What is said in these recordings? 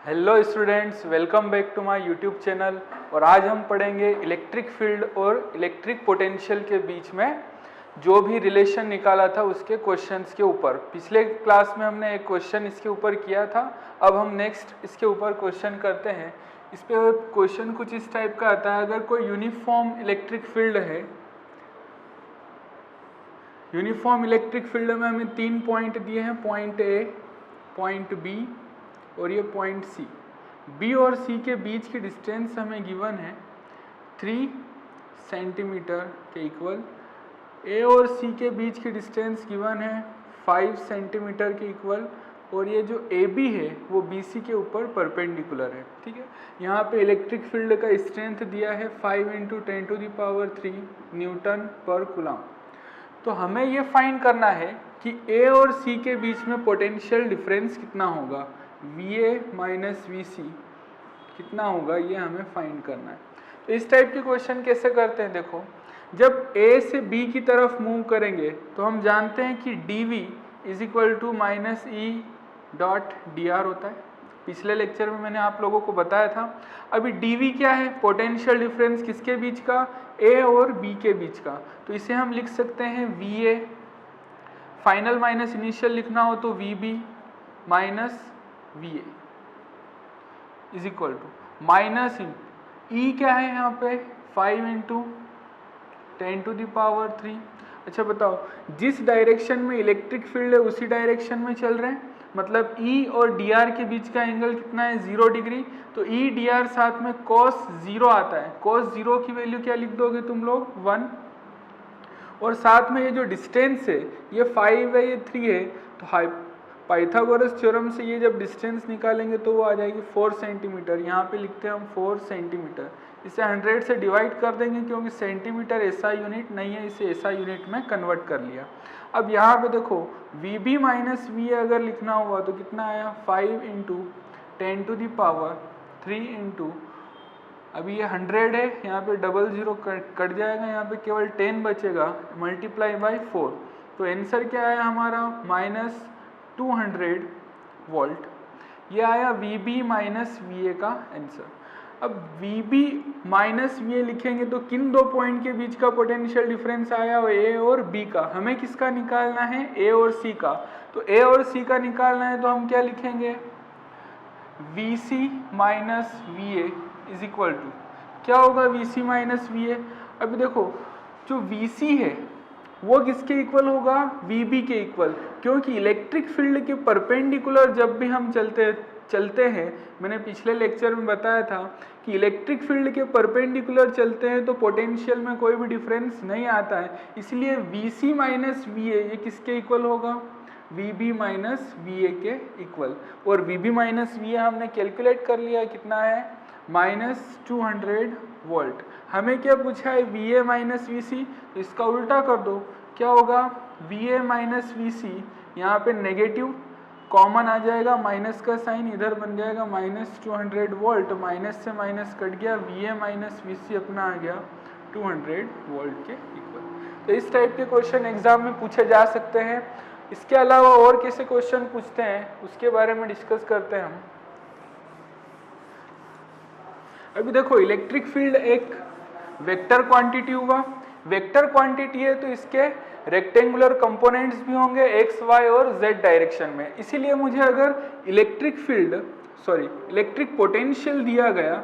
Hello students, welcome back to my YouTube channel. और आज हम पढ़ेंगे इलेक्ट्रिक फील्ड और इलेक्ट्रिक पोटेंशियल के बीच में जो भी रिलेशन निकाला था उसके क्वेश्चंस के ऊपर। पिछले क्लास में हमने एक क्वेश्चन इसके ऊपर किया था, अब हम नेक्स्ट इसके ऊपर क्वेश्चन करते हैं। इस पे क्वेश्चन कुछ इस टाइप का आता है, अगर कोई यूनिफॉर्म इलेक्ट्रिक फील्ड है, यूनिफॉर्म इलेक्ट्रिक फील्ड में हमें 3 पॉइंट दिए हैं, पॉइंट ए, पॉइंट बी और ये पॉइंट सी। बी और सी के बीच की डिस्टेंस हमें गिवन है 3 सेंटीमीटर के इक्वल। ए और सी के बीच की डिस्टेंस गिवन है 5 सेंटीमीटर के इक्वल। और ये जो ए बी है वो बी सी के ऊपर परपेंडिकुलर है। ठीक है, यहाँ पे इलेक्ट्रिक फील्ड का स्ट्रेंथ दिया है 5 × 10⁻³ न्यूटन पर कूलम। तो हमें ये फाइंड करना है कि ए और सी के बीच में पोटेंशियल डिफरेंस कितना होगा, VA माइनस VC कितना होगा, ये हमें फाइंड करना है। तो इस टाइप के क्वेश्चन कैसे करते हैं, देखो जब A से B की तरफ मूव करेंगे तो हम जानते हैं कि dV = -E.dr होता है। पिछले लेक्चर में मैंने आप लोगों को बताया था। अभी dV क्या है, पोटेंशियल डिफरेंस किसके बीच का, A और B के बीच का। तो इसे हम लिख सकते हैं VA, फाइनल माइनस इनिशियल लिखना हो तो VB minus VA is equal to minus E क्या है यहाँ पे 5 × 10⁻³ अच्छा बताओ, जिस डायरेक्शन में इलेक्ट्रिक फील्ड है उसी डायरेक्शन में चल रहे हैं, मतलब E और dr के बीच का एंगल कितना है, 0 डिग्री। तो E dr साथ में cos 0 आता है, cos 0 की वैल्यू क्या लिख दोगे तुम लोग, 1। और साथ में ये जो डिस्टेंस है ये 5 है, ये 3 है। तो पाइथागोरस थ्योरम से ये जब डिस्टेंस निकालेंगे तो वो आ जाएगी 4 सेंटीमीटर। यहाँ पे लिखते हैं हम 4 सेंटीमीटर। इसे 100 से डिवाइड कर देंगे क्योंकि सेंटीमीटर ऐसा यूनिट नहीं है, इसे ऐसा यूनिट में कन्वर्ट कर लिया। अब यहाँ पे देखो VB माइनस VA अगर लिखना हुआ तो कितना आया, 5 × 10⁻³ अभी ये 100 है, यहाँ पे 00 कट जाएगा, यहाँ पे केवल 10 बचेगा, मल्टीप्लाई बाई 4। तो आंसर क्या आया हमारा, -200 वोल्ट। ये आया VB माइनस VA का आंसर। अब VB माइनस VA लिखेंगे तो किन दो पॉइंट के बीच का पोटेंशियल डिफरेंस आया, A और B का। हमें किसका निकालना है, A और C का। तो A और C का निकालना है तो हम क्या लिखेंगे, VC minus VA is equal to क्या होगा, VC माइनस VA। अभी देखो जो VC है वो किसके इक्वल होगा, VB के इक्वल, क्योंकि इलेक्ट्रिक फील्ड के परपेंडिकुलर जब भी हम चलते हैं, मैंने पिछले लेक्चर में बताया था कि इलेक्ट्रिक फील्ड के परपेंडिकुलर चलते हैं तो पोटेंशियल में कोई भी डिफरेंस नहीं आता है। इसलिए VC माइनस VA ये किसके इक्वल होगा, VB माइनस VA के इक्वल। और VB माइनस VA हमने कैलकुलेट कर लिया, कितना है, -200 वोल्ट। हमें क्या पूछा है, VA माइनस VC, तो इसका उल्टा कर दो, क्या होगा, VA माइनस VC, यहाँ पे नेगेटिव कॉमन आ जाएगा, माइनस का साइन इधर बन जाएगा, -200 वोल्ट, माइनस से माइनस कट गया, VA माइनस VC अपना आ गया 200 वोल्ट के इक्वल। तो इस टाइप के क्वेश्चन एग्जाम में पूछे जा सकते हैं। इसके अलावा और कैसे क्वेश्चन पूछते हैं उसके बारे में डिस्कस करते हैं हम। अभी देखो इलेक्ट्रिक फील्ड एक वेक्टर क्वांटिटी हुआ, वेक्टर क्वांटिटी है तो इसके रेक्टेंगुलर कंपोनेंट्स भी होंगे x, y और z डायरेक्शन में। इसीलिए मुझे अगर इलेक्ट्रिक पोटेंशियल दिया गया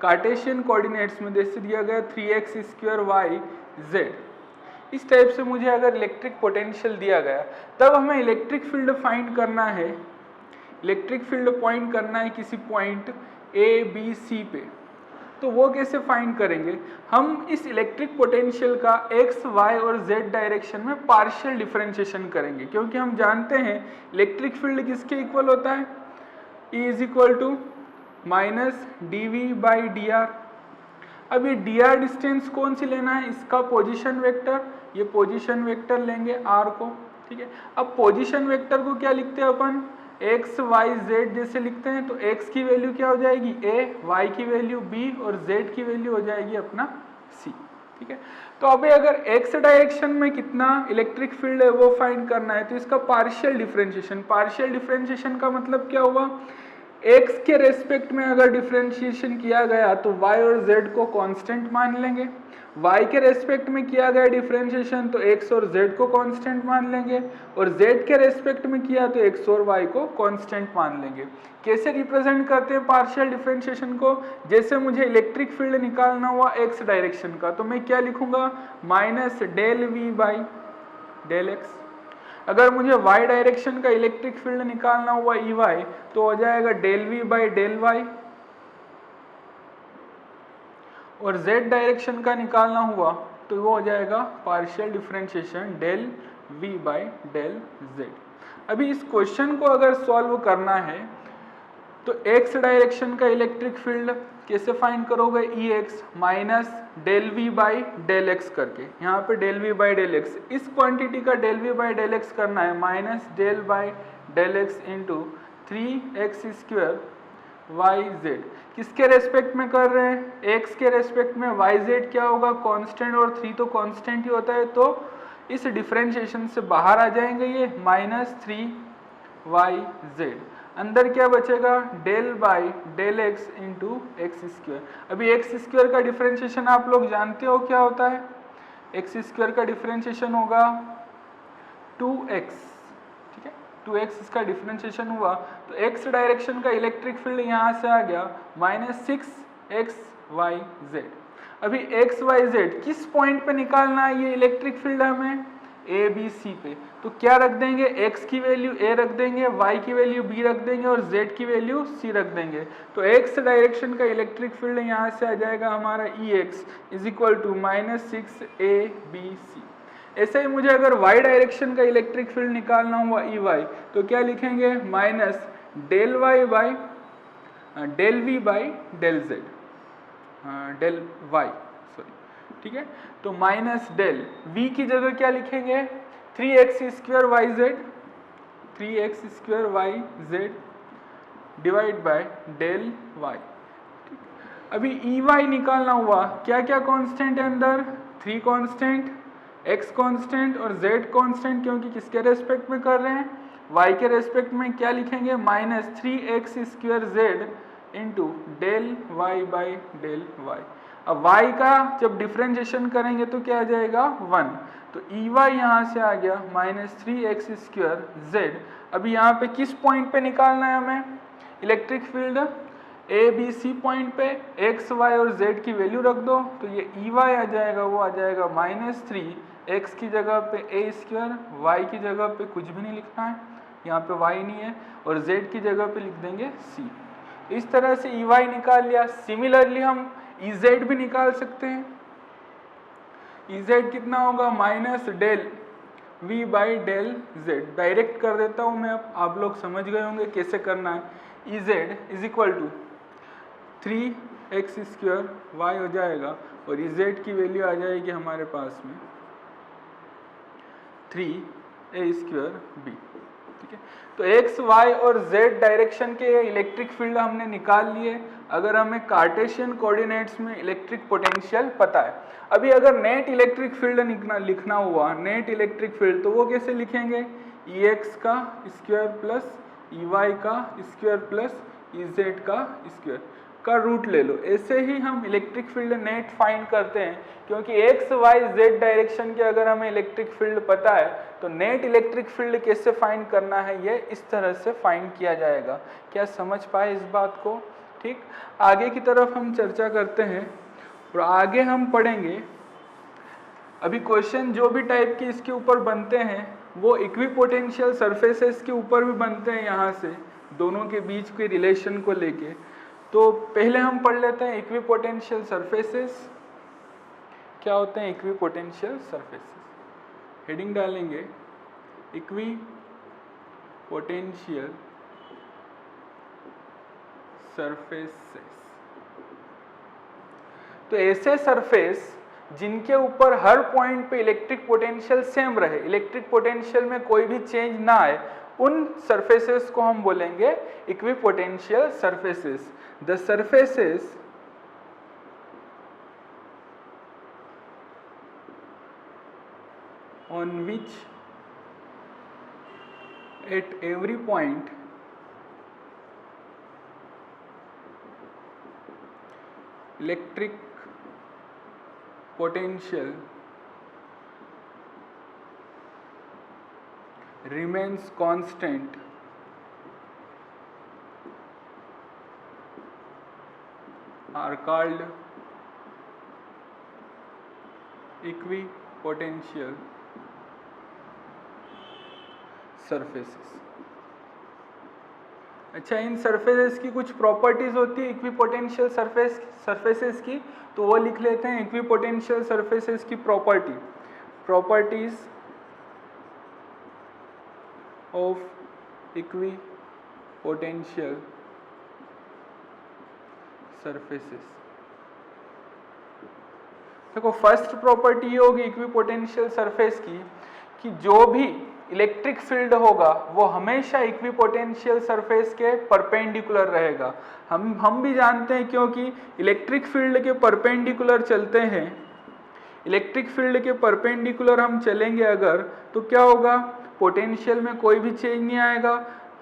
कार्टेशियन कोऑर्डिनेट्स में, जैसे दिया गया 3x² y z, इस टाइप से मुझे अगर इलेक्ट्रिक पोटेंशियल दिया गया तब हमें इलेक्ट्रिक फील्ड फाइंड करना है। इलेक्ट्रिक फील्ड पॉइंट करना है किसी पॉइंट A, B, C पे। तो वो कैसे फाइंड करेंगे, हम इस इलेक्ट्रिक पोटेंशियल का x, y और z डायरेक्शन में पार्शियल डिफरेंशिएशन करेंगे, क्योंकि हम जानते हैं इलेक्ट्रिक फील्ड किसके इक्वल होता है, E = -dV/dr। अब ये dr डिस्टेंस कौन सी लेना है, इसका पोजीशन वेक्टर, ये पोजीशन वेक्टर लेंगे r को। ठीक है, अब पोजीशन वेक्टर को क्या लिखते हैं अपन, x, y, z जैसे लिखते हैं। तो x की वैल्यू क्या हो जाएगी a, y की वैल्यू b और z की वैल्यू हो जाएगी अपना c। ठीक है, तो अभी अगर x डायरेक्शन में कितना इलेक्ट्रिक फील्ड है वो फाइंड करना है तो इसका पार्शियल डिफरेंशिएशन का मतलब क्या हुआ, x के रेस्पेक्ट में अगर डिफरेंशिएशन किया गया तो y और z को कांस्टेंट मान लेंगे, y के रेस्पेक्ट में किया गया डिफरेंशिएशन तो x और z को कांस्टेंट मान लेंगे, और z के रेस्पेक्ट में किया तो x और y को कांस्टेंट मान लेंगे। कैसे रिप्रेजेंट करते हैं पार्शियल डिफरेंशिएशन को? जैसे मुझे इलेक्ट्रिक फील्ड निकालना हुआ x डायरेक्शन का, तो मैं क्या लिखूंगा, minus del v by del x. अगर मुझे y डायरेक्शन का इलेक्ट्रिक फील्ड निकालना हुआ Ey तो हो जाएगा del v by del y, और z डायरेक्शन का निकालना हुआ तो वो हो जाएगा partial differentiation del v by del z। अभी इस क्वेश्चन को अगर सॉल्व करना है तो x डायरेक्शन का इलेक्ट्रिक फील्ड कैसे फाइंड करोगे, Ex minus del v by del x करके, यहाँ पे del v by del x, इस क्वांटिटी का del v by del x करना है, minus del by del x into 3x square y z. किसके रेस्पेक्ट में कर रहे हैं, x के रेस्पेक्ट में, वाई जेड क्या होगा, कांस्टेंट, और 3 तो कांस्टेंट ही होता है, तो इस डिफरेंशिएशन से बाहर आ जाएंगे ये, माइनस 3y जेड। अंदर क्या बचेगा, del by del x into x square. अभी एक्स स्क्वायर का डिफरेंशिएशन आप लोग जानते हो क्या होता है, एक्स स्क्वायर का डिफरेंशिएशन होगा 2x, ठीक है, 2x इसका डिफरेंशिएशन हुआ तो x डायरेक्शन का इलेक्ट्रिक फील्ड यहाँ से आ गया माइनस 6xy जेड। अभी एक्स वाई जेड किस पॉइंट पे निकालना है ये इलेक्ट्रिक फील्ड हमें, ए बी सी पे, तो क्या रख देंगे, x की वैल्यू a रख देंगे, y की वैल्यू b रख देंगे और z की वैल्यू c रख देंगे, तो x डायरेक्शन का इलेक्ट्रिक फील्ड यहाँ से आ जाएगा हमारा Ex is equal to minus 6abc। ऐसे ही मुझे अगर y डायरेक्शन का इलेक्ट्रिक फील्ड निकालना हुआ Ey तो क्या लिखेंगे, minus del y by del v by del z, del y, ठीक है, तो माइनस डेल v की जगह क्या लिखेंगे, 3x square y z, 3x square y z divide by del y। अभी Ey निकालना हुआ, क्या क्या कांस्टेंट है अंदर, 3 कांस्टेंट, x कांस्टेंट और z कांस्टेंट, क्योंकि किसके रेस्पेक्ट में कर रहे हैं, y के रेस्पेक्ट में, क्या लिखेंगे, minus 3x square z into del y by del y। अब y का जब डिफरेंशिएशन करेंगे तो क्या आ जाएगा 1, तो Ey यहाँ से आ गया माइनस 3x स्क्वायर जेड। अभी यहाँ पे किस पॉइंट पे निकालना है हमें electric field, A B C point पे x y और z की वैल्यू रख दो, तो ये Ey आ जाएगा, वो आ जाएगा माइनस 3, x की जगह पे a स्क्वायर, y की जगह पे कुछ भी नहीं लिखना है, यहाँ पे y नहीं है, और z की जगह पे लिख देंगे c। इस तरह से Ey निकाल लिया। सिमिलरली हम Ez भी निकाल सकते हैं, Ez कितना होगा, minus del v by del z। Direct कर देता हूँ मैं, अब आप लोग समझ गए होंगे कैसे करना है। Ez is equal to 3x square y हो जाएगा, और Ez की वैल्यू आ जाएगी हमारे पास में 3a स्क्वायर b, ठीक है। तो x, y और z डायरेक्शन के इलेक्ट्रिक फील्ड हमने निकाल लिए। अगर हमें कार्टेशियन कोऑर्डिनेट्स में इलेक्ट्रिक पोटेंशियल पता है, अभी अगर नेट इलेक्ट्रिक फील्ड लिखना हुआ, नेट इलेक्ट्रिक फील्ड, तो वो कैसे लिखेंगे, Ex का स्क्वायर प्लस Ey का स्क्वायर प्लस Ez का स्क्वायर का रूट ले लो। ऐसे ही हम इलेक्ट्रिक फील्ड नेट फाइंड करते हैं, क्योंकि एक्स वाई जेड डायरेक्शन के अगर हमें इलेक्ट्रिक फील्ड पता है तो नेट इलेक्ट्रिक फील्ड कैसे फाइंड करना है ये इस तरह से फाइंड किया जाएगा। क्या समझ पाए इस बात को? ठीक, आगे की तरफ हम चर्चा करते हैं और आगे हम पढ़ेंगे। अभी क्वेश्चन जो भी टाइप के इसके ऊपर बनते हैं वो इक्विपोटेंशियल सरफेसेस के ऊपर भी बनते हैं, यहाँ से दोनों के बीच के रिलेशन को लेके। तो पहले हम पढ़ लेते हैं इक्विपोटेंशियल सरफेसेस क्या होते हैं। इक्विपोटेंशियल सरफेसेस हेडिंग डालेंगे इक्विपोटेंशियल सरफेसेस। तो ऐसे सरफेस जिनके ऊपर हर पॉइंट पे इलेक्ट्रिक पोटेंशियल सेम रहे, इलेक्ट्रिक पोटेंशियल में कोई भी चेंज ना आए, उन सरफेसेस को हम बोलेंगे equipotential surfaces. The surfaces on which at every point electric potential remains constant are called equipotential surfaces। अच्छा, इन सरफेसेस की कुछ प्रॉपर्टीज होती है इक्विपोटेंशियल सरफेसेस की, तो वो लिख लेते हैं। इक्विपोटेंशियल सरफेसेस की प्रॉपर्टीज ऑफ इक्विपोटेंशियल सरफेसेस। देखो, फर्स्ट प्रॉपर्टी ये होगी इक्विपोटेंशियल सरफेस की कि जो भी इलेक्ट्रिक फील्ड होगा वो हमेशा इक्विपोटेंशियल सरफेस के परपेंडिकुलर रहेगा। हम भी जानते हैं, क्योंकि इलेक्ट्रिक फील्ड के परपेंडिकुलर चलते हैं, इलेक्ट्रिक फील्ड के परपेंडिकुलर हम चलेंगे अगर, तो क्या होगा, पोटेंशियल में कोई भी चेंज नहीं आएगा।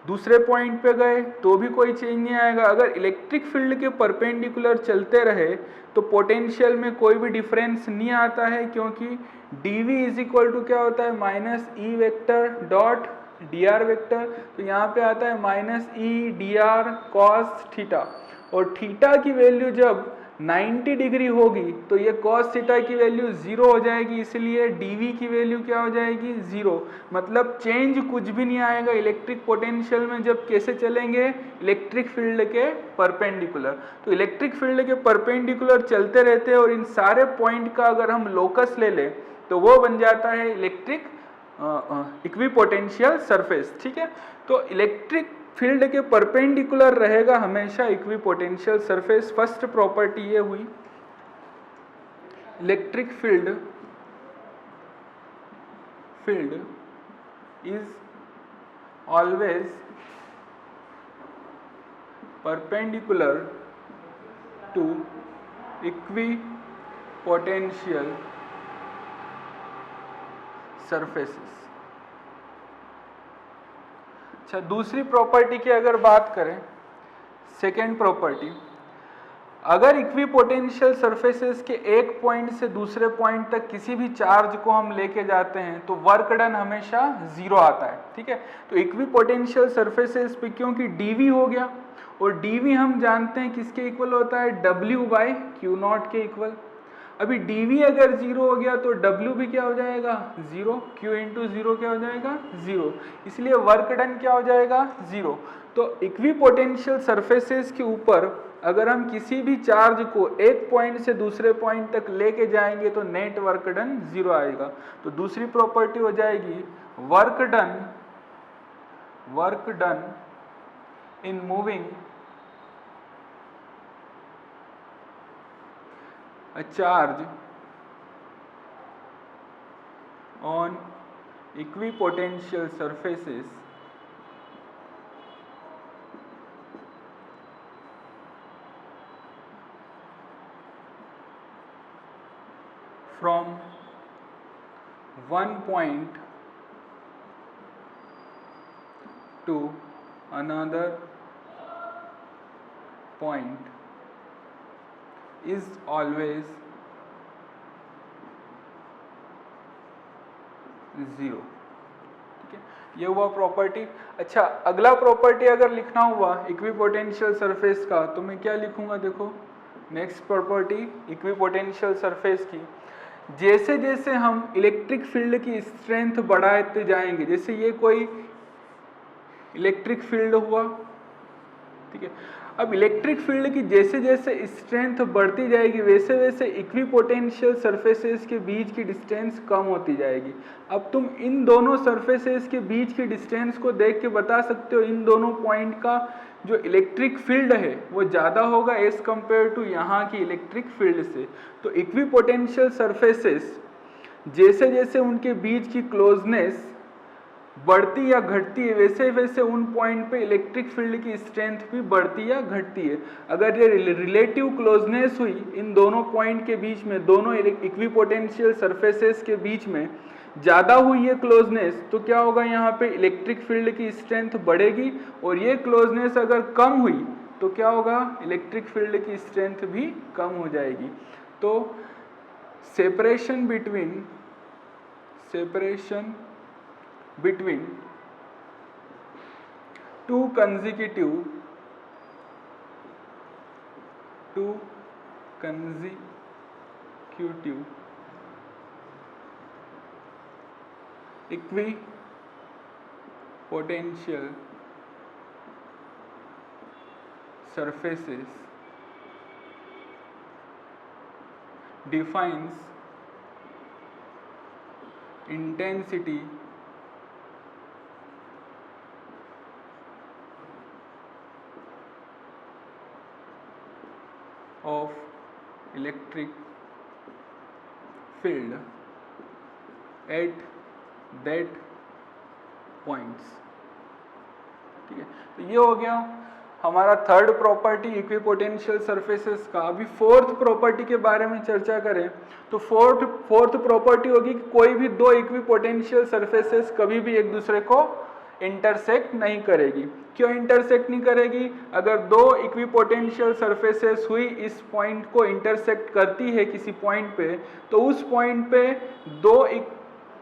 दूसरे पॉइंट पे गए तो भी कोई चेंज नहीं आएगा। अगर इलेक्ट्रिक फील्ड के परपेंडिकुलर चलते रहे तो पोटेंशियल में कोई भी डिफरेंस नहीं आता है, क्योंकि dv इज इक्वल टू क्या होता है, minus E vector dot dr vector. तो यहाँ पे आता है माइनस ई dr cos थीटा, और थीटा की वैल्यू जब 90 डिग्री होगी तो ये cos थीटा की वैल्यू 0 हो जाएगी, इसलिए dv की वैल्यू क्या हो जाएगी, 0। मतलब चेंज कुछ भी नहीं आएगा इलेक्ट्रिक पोटेंशियल में जब कैसे चलेंगे, इलेक्ट्रिक फील्ड के परपेंडिकुलर। तो इलेक्ट्रिक फील्ड के परपेंडिकुलर चलते रहते हैं, और इन सारे पॉइंट का अगर हम लोकस ले लें तो वो बन जाता है इलेक्ट्रिक इक्विपोटेंशियल सरफेस। ठीक है, तो इलेक्ट्रिक फील्ड के परपेंडिकुलर रहेगा हमेशा इक्विपोटेंशियल सरफेस। फर्स्ट प्रॉपर्टी ये हुई, electric field is always perpendicular to equipotential surfaces. अच्छा, दूसरी प्रॉपर्टी की अगर बात करें, सेकेंड प्रॉपर्टी, अगर इक्विपोटेंशियल सरफेसेस के एक पॉइंट से दूसरे पॉइंट तक किसी भी चार्ज को हम लेके जाते हैं तो वर्क डन हमेशा 0 आता है। ठीक है, तो इक्विपोटेंशियल सरफेसेस पे क्योंकि dv हो गया, और dv हम जानते हैं किसके इक्वल होता है, w बाई क्यू नॉट के इक्वल। अभी dv अगर 0 हो गया तो w भी क्या हो जाएगा, 0, q इंटू 0 क्या हो जाएगा, 0, इसलिए वर्क डन क्या हो जाएगा, 0। तो इक्विपोटेंशियल सरफेसेस के ऊपर अगर हम किसी भी चार्ज को एक पॉइंट से दूसरे पॉइंट तक लेके जाएंगे तो नेट वर्क डन 0 आएगा। तो दूसरी प्रॉपर्टी हो जाएगी work done in moving a charge on equipotential surfaces from one point to another point is always 0। ठीक है, ये हुआ प्रॉपर्टी। अच्छा, अगला प्रॉपर्टी अगर लिखना हुआ इक्विपोटेंशियल सरफेस का तो मैं क्या लिखूंगा, देखो नेक्स्ट प्रॉपर्टी इक्विपोटेंशियल सरफेस की, जैसे जैसे हम इलेक्ट्रिक फील्ड की स्ट्रेंथ बढ़ाते जाएंगे, जैसे ये कोई इलेक्ट्रिक फील्ड हुआ, ठीक है, अब इलेक्ट्रिक फील्ड की जैसे जैसे स्ट्रेंथ बढ़ती जाएगी वैसे वैसे इक्विपोटेंशियल सरफेसेस के बीच की डिस्टेंस कम होती जाएगी। अब तुम इन दोनों सरफेसेस के बीच की डिस्टेंस को देख के बता सकते हो इन दोनों पॉइंट का जो इलेक्ट्रिक फील्ड है वो ज़्यादा होगा एज कंपेयर टू यहाँ की इलेक्ट्रिक फील्ड से। तो इक्विपोटेंशियल सरफेसेस जैसे जैसे उनके बीच की क्लोजनेस बढ़ती या घटती है वैसे वैसे उन पॉइंट पे इलेक्ट्रिक फील्ड की स्ट्रेंथ भी बढ़ती या घटती है। अगर ये रिलेटिव क्लोजनेस हुई इन दोनों पॉइंट के बीच में, दोनों इक्विपोटेंशियल सरफेसेस के बीच में ज़्यादा हुई है क्लोजनेस, तो क्या होगा, यहाँ पे इलेक्ट्रिक फील्ड की स्ट्रेंथ बढ़ेगी, और ये क्लोजनेस अगर कम हुई तो क्या होगा, इलेक्ट्रिक फील्ड की स्ट्रेंथ भी कम हो जाएगी। तो separation between two consecutive equipotential surfaces defines intensity of electric field at that points। ठीक है, तो ये हो गया हमारा थर्ड प्रॉपर्टी इक्विपोटेंशियल सरफेसेस का। अभी फोर्थ प्रॉपर्टी के बारे में चर्चा करें तो फोर्थ प्रॉपर्टी होगी कि कोई भी दो इक्विपोटेंशियल सरफेसेस कभी भी एक दूसरे को इंटरसेक्ट नहीं करेगी। क्यों इंटरसेक्ट नहीं करेगी? अगर दो इक्विपोटेंशियल सरफेसेस हुई इस पॉइंट को इंटरसेक्ट करती है किसी पॉइंट पे, तो उस पॉइंट पे दो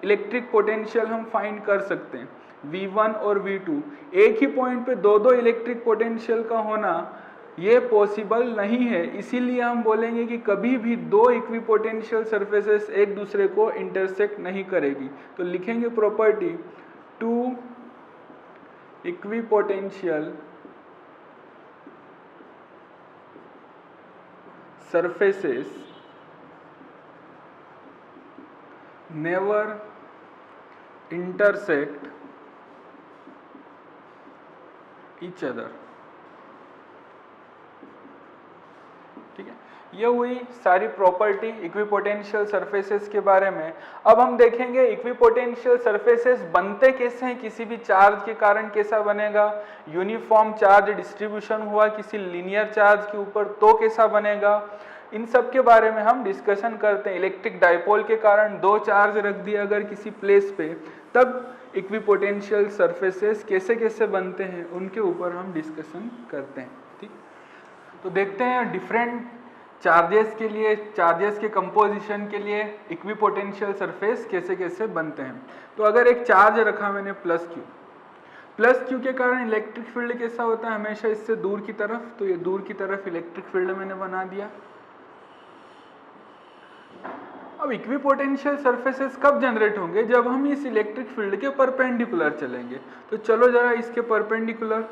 इलेक्ट्रिक पोटेंशियल हम फाइंड कर सकते हैं, V1 और V2। एक ही पॉइंट पे दो इलेक्ट्रिक पोटेंशियल का होना ये पॉसिबल नहीं है। इसीलिए हम बोलेंगे कि कभी भी दो इक्विपोटेंशियल सरफेसेस एक दूसरे को इंटरसेक्ट नहीं करेगी। तो लिखेंगे property, two equipotential surfaces never intersect each other। ठीक है, ये हुई सारी प्रॉपर्टी इक्विपोटेंशियल सरफेसेस के बारे में। अब हम देखेंगे इक्विपोटेंशियल सरफेसेस बनते कैसे हैं, किसी भी चार्ज के कारण कैसा बनेगा, यूनिफॉर्म चार्ज डिस्ट्रीब्यूशन हुआ किसी लीनियर चार्ज के ऊपर तो कैसा बनेगा, इन सब के बारे में हम डिस्कशन करते हैं। इलेक्ट्रिक डाइपोल के कारण दो चार्ज रख दिया अगर किसी प्लेस पे, तब इक्विपोटेंशियल सरफेसेस कैसे कैसे बनते हैं उनके ऊपर हम डिस्कशन करते हैं। ठीक, तो देखते हैं डिफरेंट चार्जेस के लिए, चार्जेस के कंपोजिशन के लिए इक्विपोटेंशियल सरफेस कैसे कैसे बनते हैं। तो अगर एक चार्ज रखा मैंने प्लस क्यू के कारण इलेक्ट्रिक फील्ड कैसा होता है, हमेशा इससे दूर की तरफ, तो ये दूर की तरफ इलेक्ट्रिक फील्ड मैंने बना दिया। अब इक्विपोटेंशियल सरफेसेस कब जनरेट होंगे, जब हम इस इलेक्ट्रिक फील्ड के परपेंडिकुलर चलेंगे। तो चलो जरा इसके परपेंडिकुलर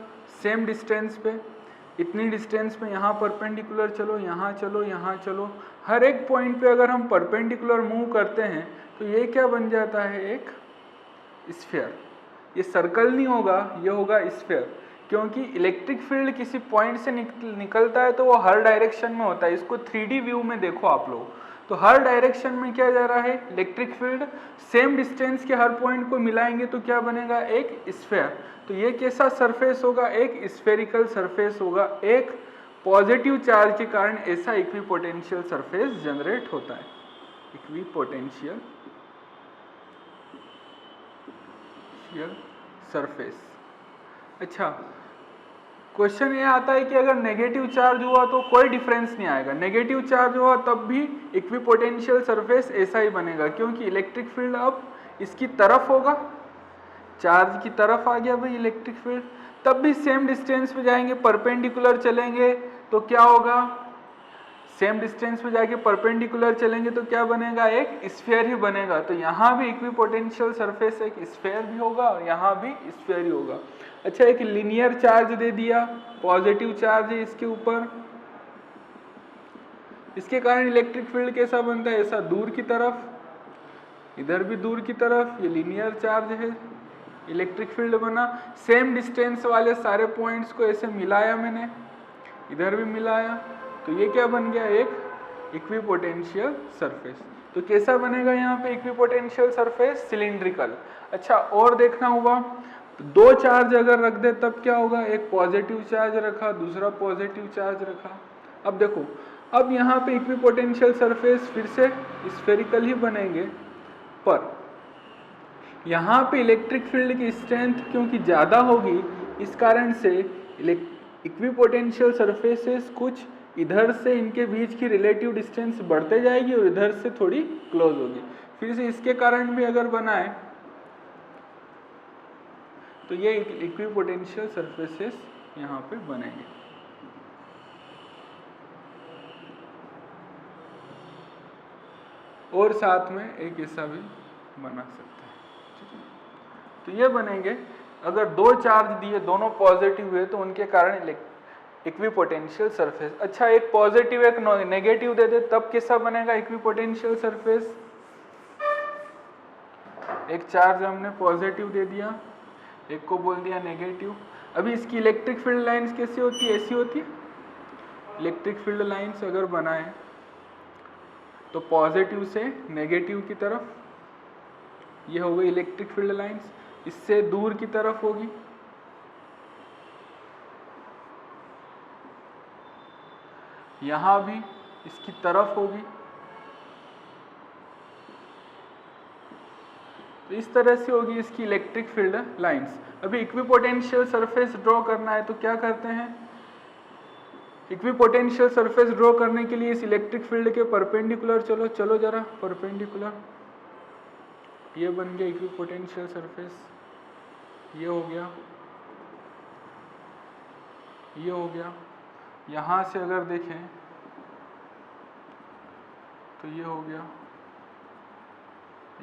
सेम डिस्टेंस पे, इतनी डिस्टेंस पे यहाँ परपेंडिकुलर चलो, यहाँ चलो, यहाँ चलो, हर एक पॉइंट पे अगर हम परपेंडिकुलर मूव करते हैं तो ये क्या बन जाता है, एक स्फीयर। ये सर्कल नहीं होगा, ये होगा स्फीयर, क्योंकि इलेक्ट्रिक फील्ड किसी पॉइंट से निकलता है तो वो हर डायरेक्शन में होता है। इसको 3D व्यू में देखो आप लोग, तो हर डायरेक्शन में क्या जा रहा है, इलेक्ट्रिक फील्ड। सेम डिस्टेंस के हर पॉइंट को मिलाएंगे तो क्या बनेगा, एक स्फीयर। तो ये कैसा सरफेस होगा, एक स्फेरिकल सरफेस होगा। एक पॉजिटिव चार्ज के कारण ऐसा इक्विपोटेंशियल सरफेस जनरेट होता है, इक्विपोटेंशियल सरफेस। अच्छा, क्वेश्चन ये आता है कि अगर नेगेटिव चार्ज हुआ तो कोई डिफरेंस नहीं आएगा, नेगेटिव चार्ज हुआ तब भी इक्विपोटेंशियल सरफेस ऐसा ही बनेगा, क्योंकि इलेक्ट्रिक फील्ड अब इसकी तरफ होगा, चार्ज की तरफ आ गया भाई इलेक्ट्रिक फील्ड। तब भी सेम डिस्टेंस पे जाएंगे, परपेंडिकुलर चलेंगे तो क्या होगा, सेम डिस्टेंस पे जाके परपेंडिकुलर चलेंगे तो क्या बनेगा, एक स्फीयर ही बनेगा। तो यहाँ भी इक्विपोटेंशियल सरफेस एक स्फीयर भी होगा और यहाँ भी स्फीयर ही होगा। अच्छा, एक लीनियर चार्ज दे दिया, पॉजिटिव चार्ज है इसके ऊपर, इसके कारण इलेक्ट्रिक फील्ड कैसा बनता है, ऐसा दूर की तरफ, इधर भी दूर की तरफ, ये लीनियर चार्ज है, इलेक्ट्रिक फील्ड बना। सेम डिस्टेंस वाले सारे पॉइंट्स को ऐसे मिलाया मैंने, इधर भी मिलाया, तो ये क्या बन गया, एक इक्विपोटेंशियल सरफेस। तो कैसा बनेगा यहाँ पे इक्विपोटेंशियल सरफेस, सिलिंड्रिकल। अच्छा, और देखना हुआ तो दो चार्ज अगर रख दे तब क्या होगा, एक पॉजिटिव चार्ज रखा, दूसरा पॉजिटिव चार्ज रखा। अब देखो, अब यहाँ पे इक्विपोटेंशियल सरफेस फिर से स्फेरिकल ही बनेंगे, पर यहाँ पे इलेक्ट्रिक फील्ड की स्ट्रेंथ क्योंकि ज़्यादा होगी, इस कारण से इक्विपोटेंशियल सरफेसेस कुछ इधर से इनके बीच की रिलेटिव डिस्टेंस बढ़ते जाएगी और इधर से थोड़ी क्लोज होगी। फिर से इसके कारण भी अगर बनाए तो ये इक्विपोटेंशियल सरफेसेस यहाँ पे बनेंगे। और साथ में एक ऐसा भी बना सकते हैं, ठीक है। तो ये बनेंगे, अगर दो चार्ज दिए दोनों पॉजिटिव हुए तो उनके कारण इक्विपोटेंशियल सरफेस। अच्छा, एक पॉजिटिव एक नेगेटिव दे दे तब कैसा बनेगा इक्विपोटेंशियल सरफेस? एक चार्ज हमने पॉजिटिव दे दिया, एक को बोल दिया नेगेटिव। अभी इसकी इलेक्ट्रिक फील्ड लाइंस कैसी होती है? ऐसी होती है। इलेक्ट्रिक फील्ड लाइंस अगर बनाए तो पॉजिटिव से नेगेटिव की तरफ, ये हो गई इलेक्ट्रिक फील्ड लाइंस। इससे दूर की तरफ होगी, यहां भी इसकी तरफ होगी। तो इस तरह से होगी इसकी इलेक्ट्रिक फील्ड लाइंस। अभी इक्विपोटेंशियल सरफेस ड्रॉ करना है तो क्या करते हैं? इक्विपोटेंशियल सरफेस ड्रॉ करने के लिए इस इलेक्ट्रिक फील्ड के परपेंडिकुलर चलो जरा परपेंडिकुलर। ये बन गया इक्विपोटेंशियल सरफेस, ये हो गया, ये हो गया। यहां से अगर देखें तो ये हो गया,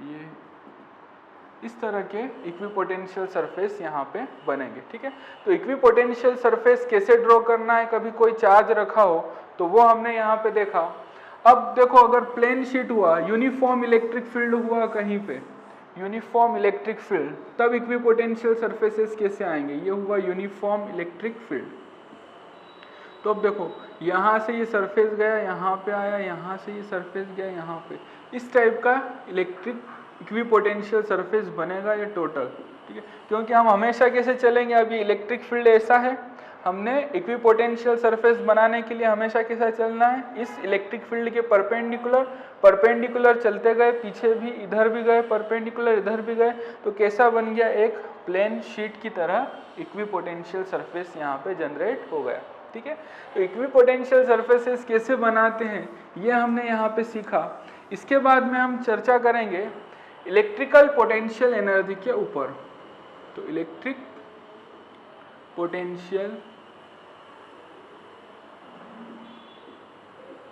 ये इस तरह के इक्विपोटेंशियल सरफेस यहाँ पे बनेंगे, ठीक है। तो इक्विपोटेंशियल सरफेस कैसे ड्रॉ करना है? कभी कोई चार्ज रखा हो तो वो हमने यहाँ पे देखा। अब देखो, अगर प्लेन शीट हुआ, यूनिफॉर्म इलेक्ट्रिक फील्ड हुआ कहीं पे, यूनिफॉर्म इलेक्ट्रिक फील्ड, तब इक्विपोटेंशियल सरफेसेस कैसे आएंगे? ये हुआ यूनिफॉर्म इलेक्ट्रिक फील्ड। तो अब देखो, यहाँ से ये सरफेस गया, यहाँ पे आया, यहाँ से ये सरफेस गया यहाँ पे, इस टाइप का इक्विपोटेंशियल सरफेस बनेगा ये टोटल, ठीक है। क्योंकि हम हमेशा कैसे चलेंगे? अभी इलेक्ट्रिक फील्ड ऐसा है, हमने इक्विपोटेंशियल सरफेस बनाने के लिए हमेशा कैसा चलना है? इस इलेक्ट्रिक फील्ड के परपेंडिकुलर चलते गए, पीछे भी इधर भी गए परपेंडिकुलर, इधर भी गए, तो कैसा बन गया? एक प्लेन शीट की तरह इक्विपोटेंशियल सरफेस यहाँ पे जनरेट हो गया, ठीक है। तो इक्विपोटेंशियल सरफेसेस कैसे बनाते हैं ये हमने यहाँ पे सीखा। इसके बाद में हम चर्चा करेंगे इलेक्ट्रिकल पोटेंशियल एनर्जी के ऊपर। तो इलेक्ट्रिक पोटेंशियल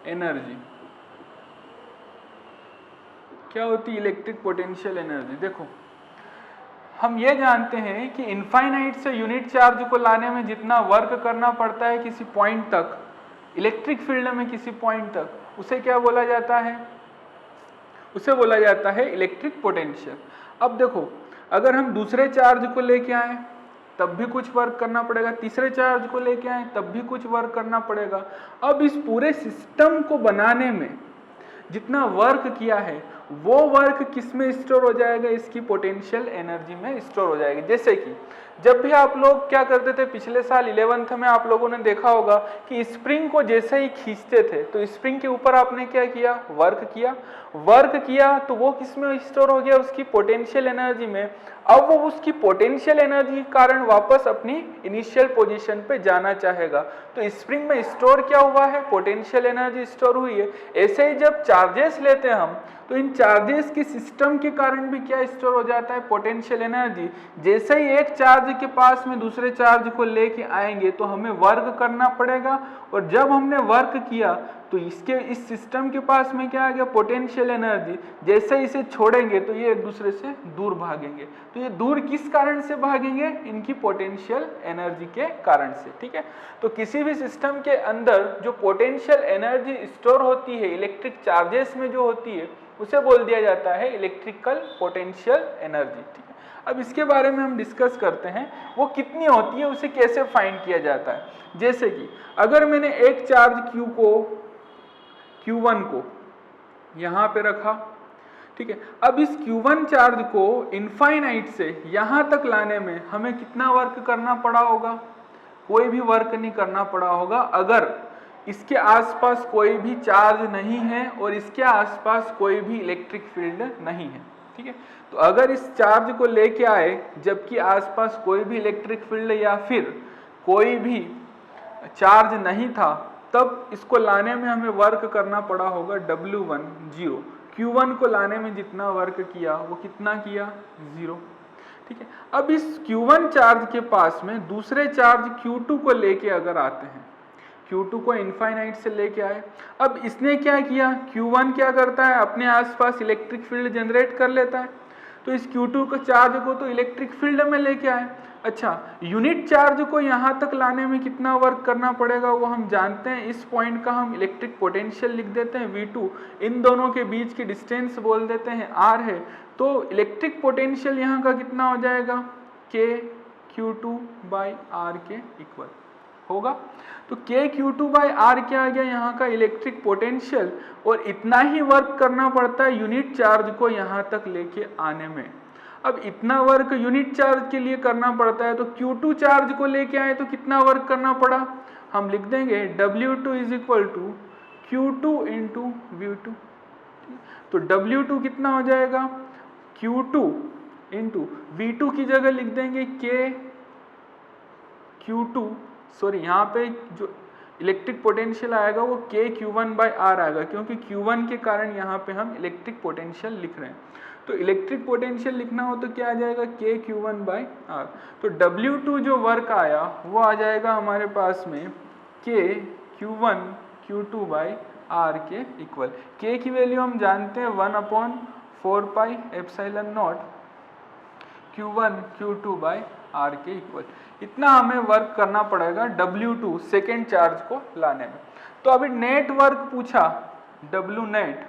एनर्जी क्या होती है? इलेक्ट्रिक पोटेंशियल एनर्जी, देखो हम ये जानते हैं कि इनफाइनाइट से यूनिट चार्ज को लाने में जितना वर्क करना पड़ता है किसी पॉइंट तक, इलेक्ट्रिक फील्ड में किसी पॉइंट तक, उसे क्या बोला जाता है? उसे बोला जाता है इलेक्ट्रिक पोटेंशियल। अब देखो, अगर हम दूसरे चार्ज को लेके आए तब भी कुछ वर्क करना पड़ेगा, तीसरे चार्ज को लेके आए तब भी कुछ वर्क करना पड़ेगा। अब इस पूरे सिस्टम को बनाने में जितना वर्क किया है वो वर्क किस में स्टोर हो जाएगा? इसकी पोटेंशियल एनर्जी में स्टोर हो जाएगी। जैसे कि जब भी आप लोग क्या करते थे, पिछले साल 11th में आप लोगों ने देखा होगा कि स्प्रिंग को जैसे ही खींचते थे तो स्प्रिंग के ऊपर आपने क्या किया? वर्क किया तो वो किस में स्टोर हो गया? उसकी पोटेंशियल एनर्जी में। अब वो उसकी पोटेंशियल एनर्जी के कारण वापस अपनी इनिशियल पोजीशन पे जाना चाहेगा, तो स्प्रिंग में स्टोर क्या हुआ है? पोटेंशियल एनर्जी स्टोर हुई है। ऐसे ही जब चार्जेस लेते हैं हम तो इन चार्जेस के सिस्टम के कारण भी क्या स्टोर हो जाता है? Potential energy. जैसे ही एक चार्ज के पास में दूसरे चार्ज को लेके आएंगे तो हमें वर्क करना पड़ेगा, और जब हमने वर्क किया तो इस सिस्टम के पास में क्या आ गया? Potential energy. जैसे इसे छोड़ेंगे तो ये एक दूसरे से दूर भागेंगे। तो ये दूर किस कारण से भागेंगे? इनकी पोटेंशियल एनर्जी के कारण से, ठीक है। तो किसी भी सिस्टम के अंदर जो पोटेंशियल एनर्जी स्टोर होती है इलेक्ट्रिक चार्जेस में जो होती है उसे बोल दिया जाता है इलेक्ट्रिकल पोटेंशियल एनर्जी, ठीक है। अब इसके बारे में हम डिस्कस करते हैं, वो कितनी होती है, उसे कैसे फाइंड किया जाता है। जैसे कि अगर मैंने एक चार्ज Q1 को यहाँ पे रखा, ठीक है। अब इस Q1 चार्ज को इनफाइनाइट से यहाँ तक लाने में हमें कितना वर्क करना पड़ा होगा? कोई भी वर्क नहीं करना पड़ा होगा अगर इसके आसपास कोई भी चार्ज नहीं है और इसके आसपास कोई भी इलेक्ट्रिक फील्ड नहीं है, ठीक है। तो अगर इस चार्ज को लेके आए जबकि आसपास कोई भी इलेक्ट्रिक फील्ड या फिर कोई भी चार्ज नहीं था तब इसको लाने में हमें वर्क करना पड़ा होगा W1 0। Q1 को लाने में जितना वर्क किया वो कितना किया 0। ठीक है, अब इस Q1 चार्ज के पास में दूसरे चार्ज Q2 को लेके अगर आते हैं, Q2 को इनफाइनाइट से लेके आए, अब इसने क्या किया, Q1 क्या करता है अपने आसपास इलेक्ट्रिक फील्ड जनरेट कर लेता है, तो इस Q2 को चार्ज को तो इलेक्ट्रिक फील्ड में लेके आए। अच्छा, यूनिट चार्ज को यहाँ तक लाने में कितना वर्क करना पड़ेगा वो हम जानते हैं, इस पॉइंट का हम इलेक्ट्रिक पोटेंशियल लिख देते हैं V2, इन दोनों के बीच की डिस्टेंस बोल देते हैं R है, तो इलेक्ट्रिक पोटेंशियल यहाँ का कितना हो जाएगा K Q2 बाई R के इक्वल होगा। तो K Q2 बाई R क्या आ गया यहाँ का इलेक्ट्रिक पोटेंशियल, और इतना ही वर्क करना पड़ता है यूनिट चार्ज को यहाँ तक लेके आने में। अब इतना वर्क यूनिट चार्ज के लिए करना पड़ता है, तो Q2 चार्ज को लेके आए तो कितना वर्क करना पड़ा, हम लिख देंगे W2 is equal to Q2 into V2। तो W2 कितना हो जाएगा Q2 इंटू V2 की जगह लिख देंगे K Q2, सॉरी यहाँ पे जो इलेक्ट्रिक पोटेंशियल आएगा वो K Q1 बाई R आएगा, क्योंकि Q1 के कारण यहाँ पे हम इलेक्ट्रिक पोटेंशियल लिख रहे हैं। तो इलेक्ट्रिक पोटेंशियल लिखना हो तो क्या आ जाएगा K Q1 बाई R। तो W2 जो वर्क आया वो आ जाएगा हमारे पास में K Q1 Q2 by R के इक्वल। K की वैल्यू हम जानते हैं 1/4 pi epsilon naught Q1 Q2 by R के इक्वल। इतना हमें वर्क करना पड़ेगा W2 सेकेंड चार्ज को लाने में। तो अभी नेट वर्क पूछा W नेट,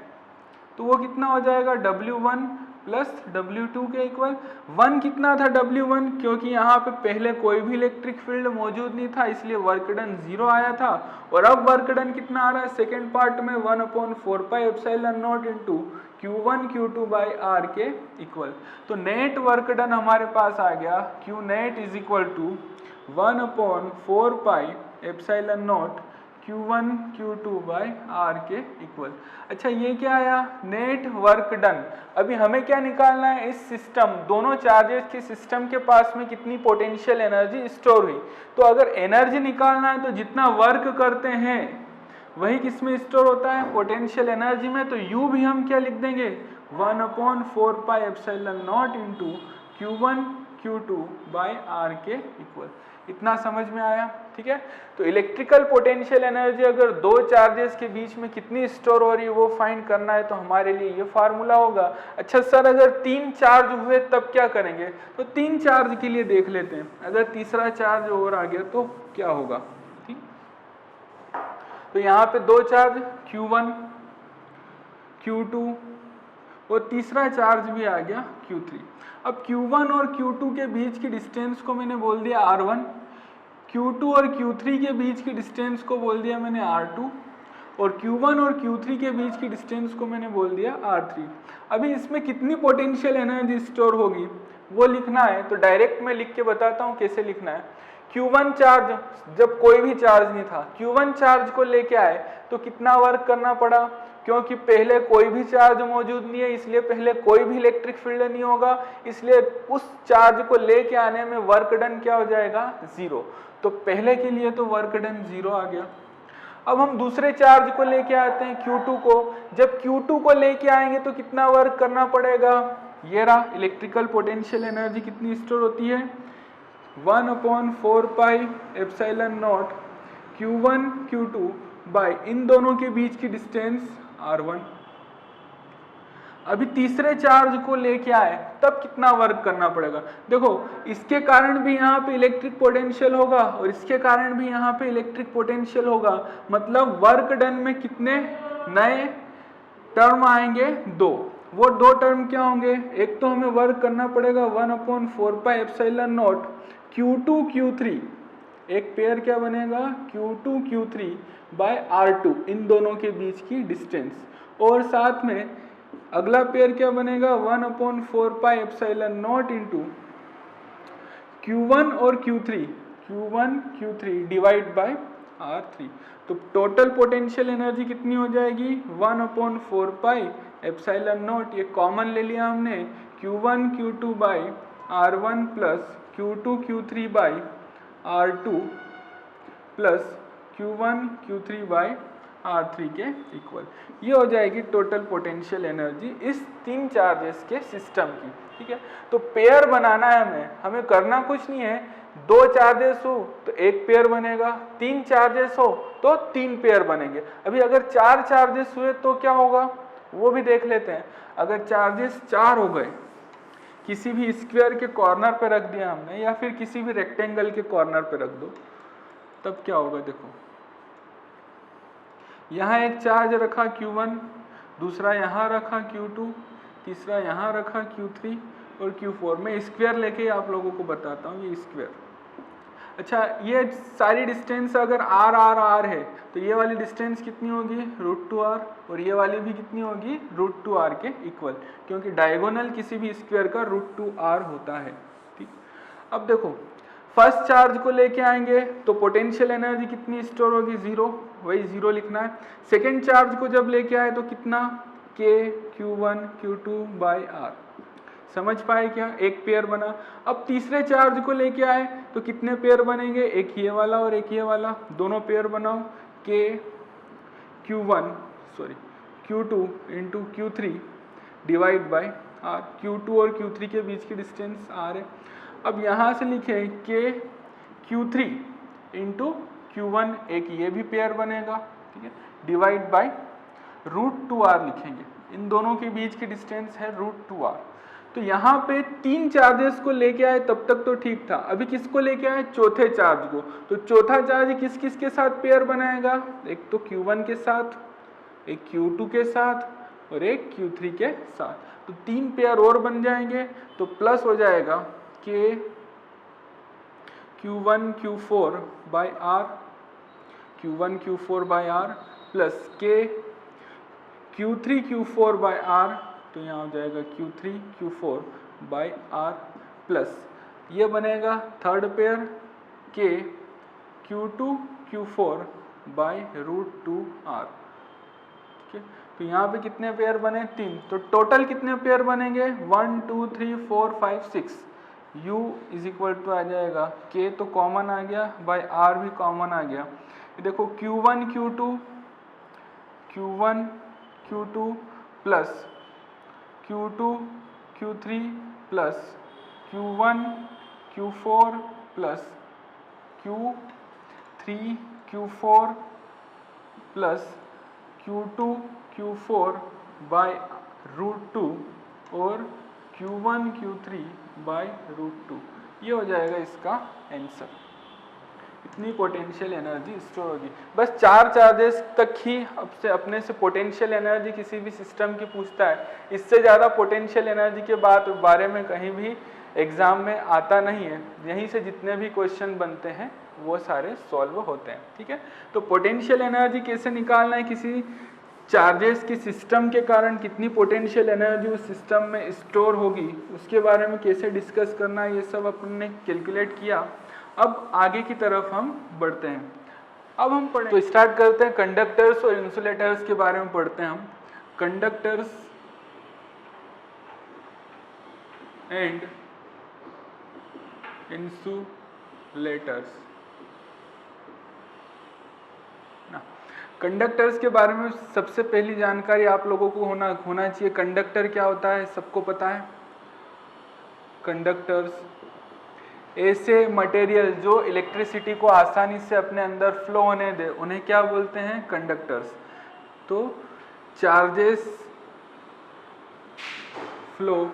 तो वो कितना हो जाएगा W1 प्लस W2 के इक्वल। 1 कितना था W1, क्योंकि यहाँ पे पहले कोई भी इलेक्ट्रिक फील्ड मौजूद नहीं था इसलिए वर्क डन 0 आया था, और अब वर्क डन कितना आ रहा है सेकेंड पार्ट में 1/4 pi epsilon naught into Q1 Q2 by R के इक्वल। तो नेट वर्क डन हमारे पास आ गया Q net is equal to 1/4 pi epsilon naught Q1 Q2 by R के इक्वल। अच्छा, ये क्या आया नेट वर्क डन। अभी हमें क्या निकालना है, इस सिस्टम दोनों चार्जेस के सिस्टम के पास में कितनी पोटेंशियल एनर्जी स्टोर हुई। तो अगर एनर्जी निकालना है तो जितना वर्क करते हैं वही किस में स्टोर होता है, पोटेंशियल एनर्जी में। तो U भी हम क्या लिख देंगे 1/4 pi epsilon naught into Q1 Q2 by R के इक्वल। इतना समझ में आया, ठीक है। तो इलेक्ट्रिकल पोटेंशियल एनर्जी अगर दो चार्जेस के बीच में कितनी स्टोर हो रही है वो फाइंड करना है तो हमारे लिए ये फार्मूला होगा। अच्छा सर, अगर 3 चार्ज हुए तब क्या करेंगे, तो 3 चार्ज के लिए देख लेते हैं। अगर तीसरा चार्ज और आ गया तो क्या होगा, ठीक। तो यहाँ पे 2 चार्ज Q1 Q2 और तीसरा चार्ज भी आ गया Q3। अब Q1 और Q2 के बीच की डिस्टेंस को मैंने बोल दिया R1, Q2 और Q3 के बीच की डिस्टेंस को बोल दिया मैंने R2, और Q1 और Q3 के बीच की डिस्टेंस को मैंने बोल दिया R3। अभी इसमें कितनी पोटेंशियल एनर्जी स्टोर होगी वो लिखना है, तो डायरेक्ट मैं लिख के बताता हूँ कैसे लिखना है। Q1 चार्ज, जब कोई भी चार्ज नहीं था, Q1 चार्ज को लेके आए तो कितना वर्क करना पड़ा, क्योंकि पहले कोई भी चार्ज मौजूद नहीं है इसलिए पहले कोई भी इलेक्ट्रिक फील्ड नहीं होगा, इसलिए उस चार्ज को लेके आने में वर्क डन क्या हो जाएगा 0। तो पहले के लिए तो वर्क डन 0 आ गया। अब हम दूसरे चार्ज को लेके आते हैं Q2 को। जब Q2 को लेके आएंगे तो कितना वर्क करना पड़ेगा, ये रहा इलेक्ट्रिकल पोटेंशियल एनर्जी कितनी स्टोर होती है 1/4 pi epsilon naught Q1 Q2 by इन दोनों के बीच की डिस्टेंस R1। अभी तीसरे चार्ज को लेके आए तब कितना वर्क करना पड़ेगा, देखो इसके कारण भी यहाँ पे इलेक्ट्रिक पोटेंशियल होगा और इसके कारण भी यहाँ पे इलेक्ट्रिक पोटेंशियल होगा, मतलब वर्क डन में कितने नए टर्म आएंगे 2। वो 2 टर्म क्या होंगे, एक तो हमें वर्क करना पड़ेगा 1/4 pi epsilon not Q2 Q3, एक पेयर क्या बनेगा Q2 Q3 बाय R2, इन दोनों के बीच की डिस्टेंस, और साथ में अगला पेयर क्या बनेगा 1/4 pi epsilon naught into Q1 और Q1 Q3 divide by R3। तो टोटल पोटेंशियल एनर्जी कितनी हो जाएगी 1/4 पाई एप्सिलॉन नॉट, ये कॉमन ले लिया हमने, Q1 Q2 by R1 plus Q2 Q3 by R2 plus Q1 Q3 by R3 के इक्वल। ये हो जाएगी टोटल पोटेंशियल एनर्जी इस 3 चार्जेस के सिस्टम की, ठीक है। तो पेयर बनाना है हमें करना कुछ नहीं है, 2 चार्जेस हो तो 1 पेयर बनेगा, 3 चार्जेस हो तो 3 पेयर बनेंगे। अभी अगर 4 चार्जेस हुए तो क्या होगा वो भी देख लेते हैं। अगर चार्जेस 4 हो गए, किसी भी स्क्वायर के कॉर्नर पे रख दिया हमने या फिर किसी भी रेक्टेंगल के कॉर्नर पे रख दो, तब क्या होगा देखो, यहाँ एक चार्ज रखा Q1, दूसरा यहाँ रखा Q2, तीसरा यहाँ रखा Q3 और Q4। मैं स्क्वायर लेके आप लोगों को बताता हूँ, ये स्क्वायर। अच्छा, ये सारी डिस्टेंस अगर R है तो ये वाली डिस्टेंस कितनी होगी √2R, और ये वाली भी कितनी होगी √2R के इक्वल, क्योंकि डायगोनल किसी भी स्क्वायर का √2R होता है, ठीक। अब देखो, फर्स्ट चार्ज को लेके आएंगे तो पोटेंशियल एनर्जी कितनी स्टोर होगी, 0, वही 0 लिखना है। सेकेंड चार्ज को जब लेके आए तो कितना, K Q1 Q2 bye R। समझ पाए क्या, एक पेयर बना। अब तीसरे चार्ज को लेके आए तो कितने पेयर बनेंगे, एक ये वाला और एक ये वाला, दोनों पेयर बनाओ, K Q2 into Q3 divide by R। Q2 और Q3 के बीच की डिस्टेंस R है। अब यहाँ से लिखे K Q3 इंटू Q1, एक ये भी पेयर बनेगा, ठीक है, डिवाइड बाय √2R लिखेंगे। इन दोनों के बीच की डिस्टेंस है √2R। तो यहाँ पे 3 चार्जेस को लेके आए तब तक तो ठीक था। अभी किसको लेके आए, चौथे चार्ज को। तो चौथा चार्ज किस किस के साथ पेयर बनाएगा, एक तो Q1 के साथ, एक Q2 के साथ और एक Q3 के साथ। तो 3 पेयर और बन जाएंगे, तो प्लस हो जाएगा K Q1 Q4 by R, Q1 Q4 by R plus K Q3 Q4 by R, तो यहाँ हो जाएगा Q3 Q4 by R plus ये बनेगा third pair K Q2 Q4 bye √2R, ठीक है। तो यहाँ पे कितने पेयर बने, 3। तो टोटल कितने पेयर बनेंगे, 1 2 3 4 5 6। U इज इक्वल टू आ जाएगा, K तो कॉमन आ गया बाय R भी कॉमन आ गया। देखो Q1 Q2 plus Q2 Q3 plus Q1 Q4 plus Q3 Q4 plus Q2 Q4 by √2 और Q1 Q3 बाय √2। ये हो जाएगा इसका आंसर। इतनी पोटेंशियल एनर्जी स्टोर होगी। बस 4 चार्जेस तक ही अपने से पोटेंशियल एनर्जी किसी भी सिस्टम की पूछता है। इससे ज़्यादा पोटेंशियल एनर्जी के बारे में कहीं भी एग्जाम में आता नहीं है। यहीं से जितने भी क्वेश्चन बनते हैं वो सारे सॉल्व होते हैं, ठीक है। तो पोटेंशियल एनर्जी कैसे निकालना है, किसी चार्जेस की सिस्टम के कारण कितनी पोटेंशियल एनर्जी उस सिस्टम में स्टोर होगी, उसके बारे में कैसे डिस्कस करना है, ये सब अपन ने कैलकुलेट किया। अब आगे की तरफ हम बढ़ते हैं। अब हम पढ़ें तो स्टार्ट करते हैं कंडक्टर्स और इंसुलेटर्स के बारे में पढ़ते हैं हम। Conductors and insulators. कंडक्टर्स के बारे में सबसे पहली जानकारी आप लोगों को होना चाहिए। कंडक्टर क्या होता है, सबको पता है। कंडक्टर्स ऐसे मटेरियल जो इलेक्ट्रिसिटी को आसानी से अपने अंदर फ्लो होने दे, उन्हें क्या बोलते हैं, कंडक्टर्स। तो चार्जेस फ्लो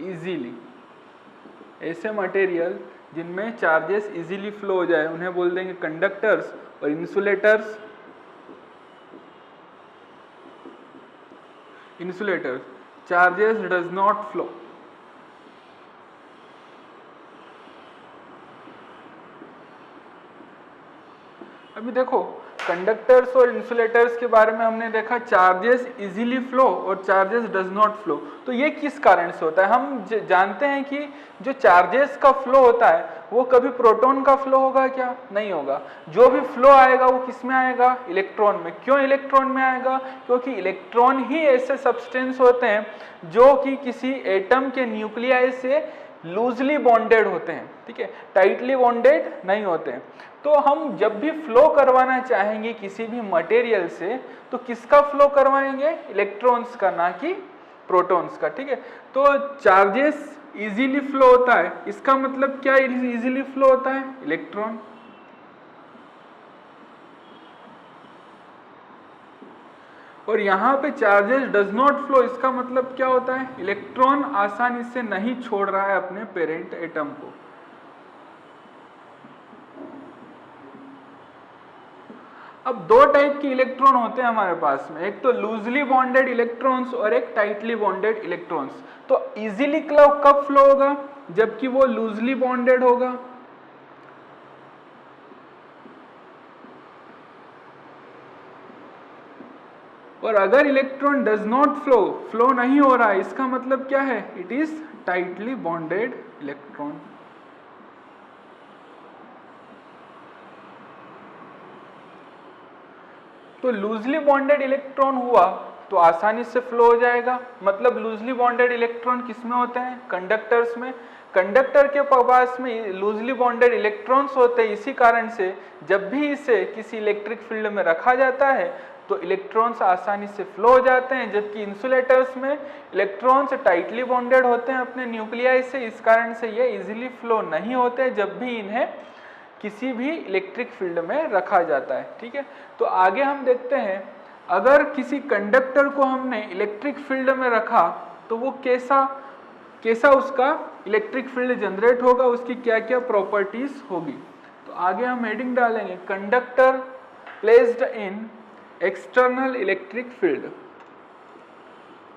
इजीली, ऐसे मटेरियल जिनमें चार्जेस इजीली फ्लो हो जाए उन्हें बोल देंगे कंडक्टर्स। और insulators charges does not flow. अभी देखो कंडक्टर्स और इंसुलेटर्स के बारे में हमने देखा चार्जेस इजीली फ्लो और चार्जेस डज नॉट फ्लो। तो ये किस कारण से होता है, हम जानते हैं कि जो चार्जेस का फ्लो होता है वो कभी प्रोटॉन का फ्लो होगा क्या, नहीं होगा। जो भी फ्लो आएगा वो किस में आएगा, इलेक्ट्रॉन में। क्यों इलेक्ट्रॉन में आएगा, क्योंकि इलेक्ट्रॉन ही ऐसे सब्सटेंस होते हैं जो कि किसी एटम के न्यूक्लियाई से लूजली बॉन्डेड होते हैं, ठीक है, टाइटली बॉन्डेड नहीं होते हैं। तो हम जब भी फ्लो करवाना चाहेंगे किसी भी मटेरियल से तो किसका फ्लो करवाएंगे, इलेक्ट्रॉन्स का, ना कि प्रोटॉन्स का, ठीक है। तो चार्जेस इजीली फ्लो होता है, इसका मतलब क्या इजीली फ्लो होता है, इलेक्ट्रॉन। और यहाँ पे चार्जेस डज नॉट फ्लो, इसका मतलब क्या होता है, इलेक्ट्रॉन आसानी से नहीं छोड़ रहा है अपने पेरेंट एटम को। अब दो टाइप के इलेक्ट्रॉन होते हैं हमारे पास में, एक तो लूजली बॉन्डेड इलेक्ट्रॉन्स और एक टाइटली बॉन्डेड इलेक्ट्रॉन्स। तो इजीली कब फ्लो होगा, जबकि वो लूजली बॉन्डेड होगा। और अगर इलेक्ट्रॉन डज नॉट फ्लो नहीं हो रहा है, इसका मतलब क्या है, it is tightly bonded electron. तो लूजली बॉन्डेड इलेक्ट्रॉन हुआ तो आसानी से फ्लो हो जाएगा। मतलब लूजली बॉन्डेड इलेक्ट्रॉन किसमें होते हैं, कंडक्टर्स में। कंडक्टर के पास में लूजली बॉन्डेड इलेक्ट्रॉन्स होते हैं, इसी कारण से जब भी इसे किसी इलेक्ट्रिक फील्ड में रखा जाता है तो इलेक्ट्रॉन्स आसानी से फ्लो हो जाते हैं। जबकि इंसुलेटर्स में इलेक्ट्रॉन्स टाइटली बॉन्डेड होते हैं अपने न्यूक्लियाई से, इस कारण से ये इजीली फ्लो नहीं होते जब भी इन्हें किसी भी इलेक्ट्रिक फील्ड में रखा जाता है, ठीक है। तो आगे हम देखते हैं, अगर किसी कंडक्टर को हमने इलेक्ट्रिक फील्ड में रखा तो वो कैसा उसका इलेक्ट्रिक फील्ड जनरेट होगा, उसकी क्या क्या प्रॉपर्टीज होगी। तो आगे हम हेडिंग डालेंगे, conductor placed in external electric field.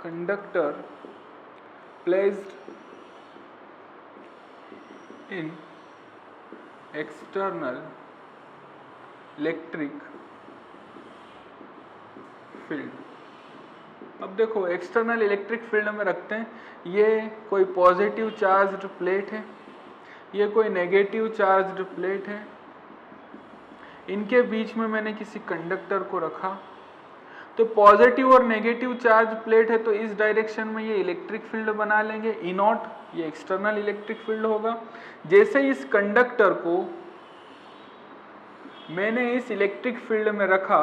Conductor placed in external electric field. अब देखो एक्सटर्नल इलेक्ट्रिक फील्ड में रखते हैं, ये कोई पॉजिटिव चार्ज्ड प्लेट है, ये कोई नेगेटिव चार्ज्ड प्लेट है, इनके बीच में मैंने किसी कंडक्टर को रखा। तो पॉजिटिव और नेगेटिव चार्ज प्लेट है तो इस डायरेक्शन में ये इलेक्ट्रिक फील्ड बना लेंगे, ई नॉट, ये एक्सटर्नल इलेक्ट्रिक फील्ड होगा। जैसे इस कंडक्टर को मैंने इस इलेक्ट्रिक फील्ड में रखा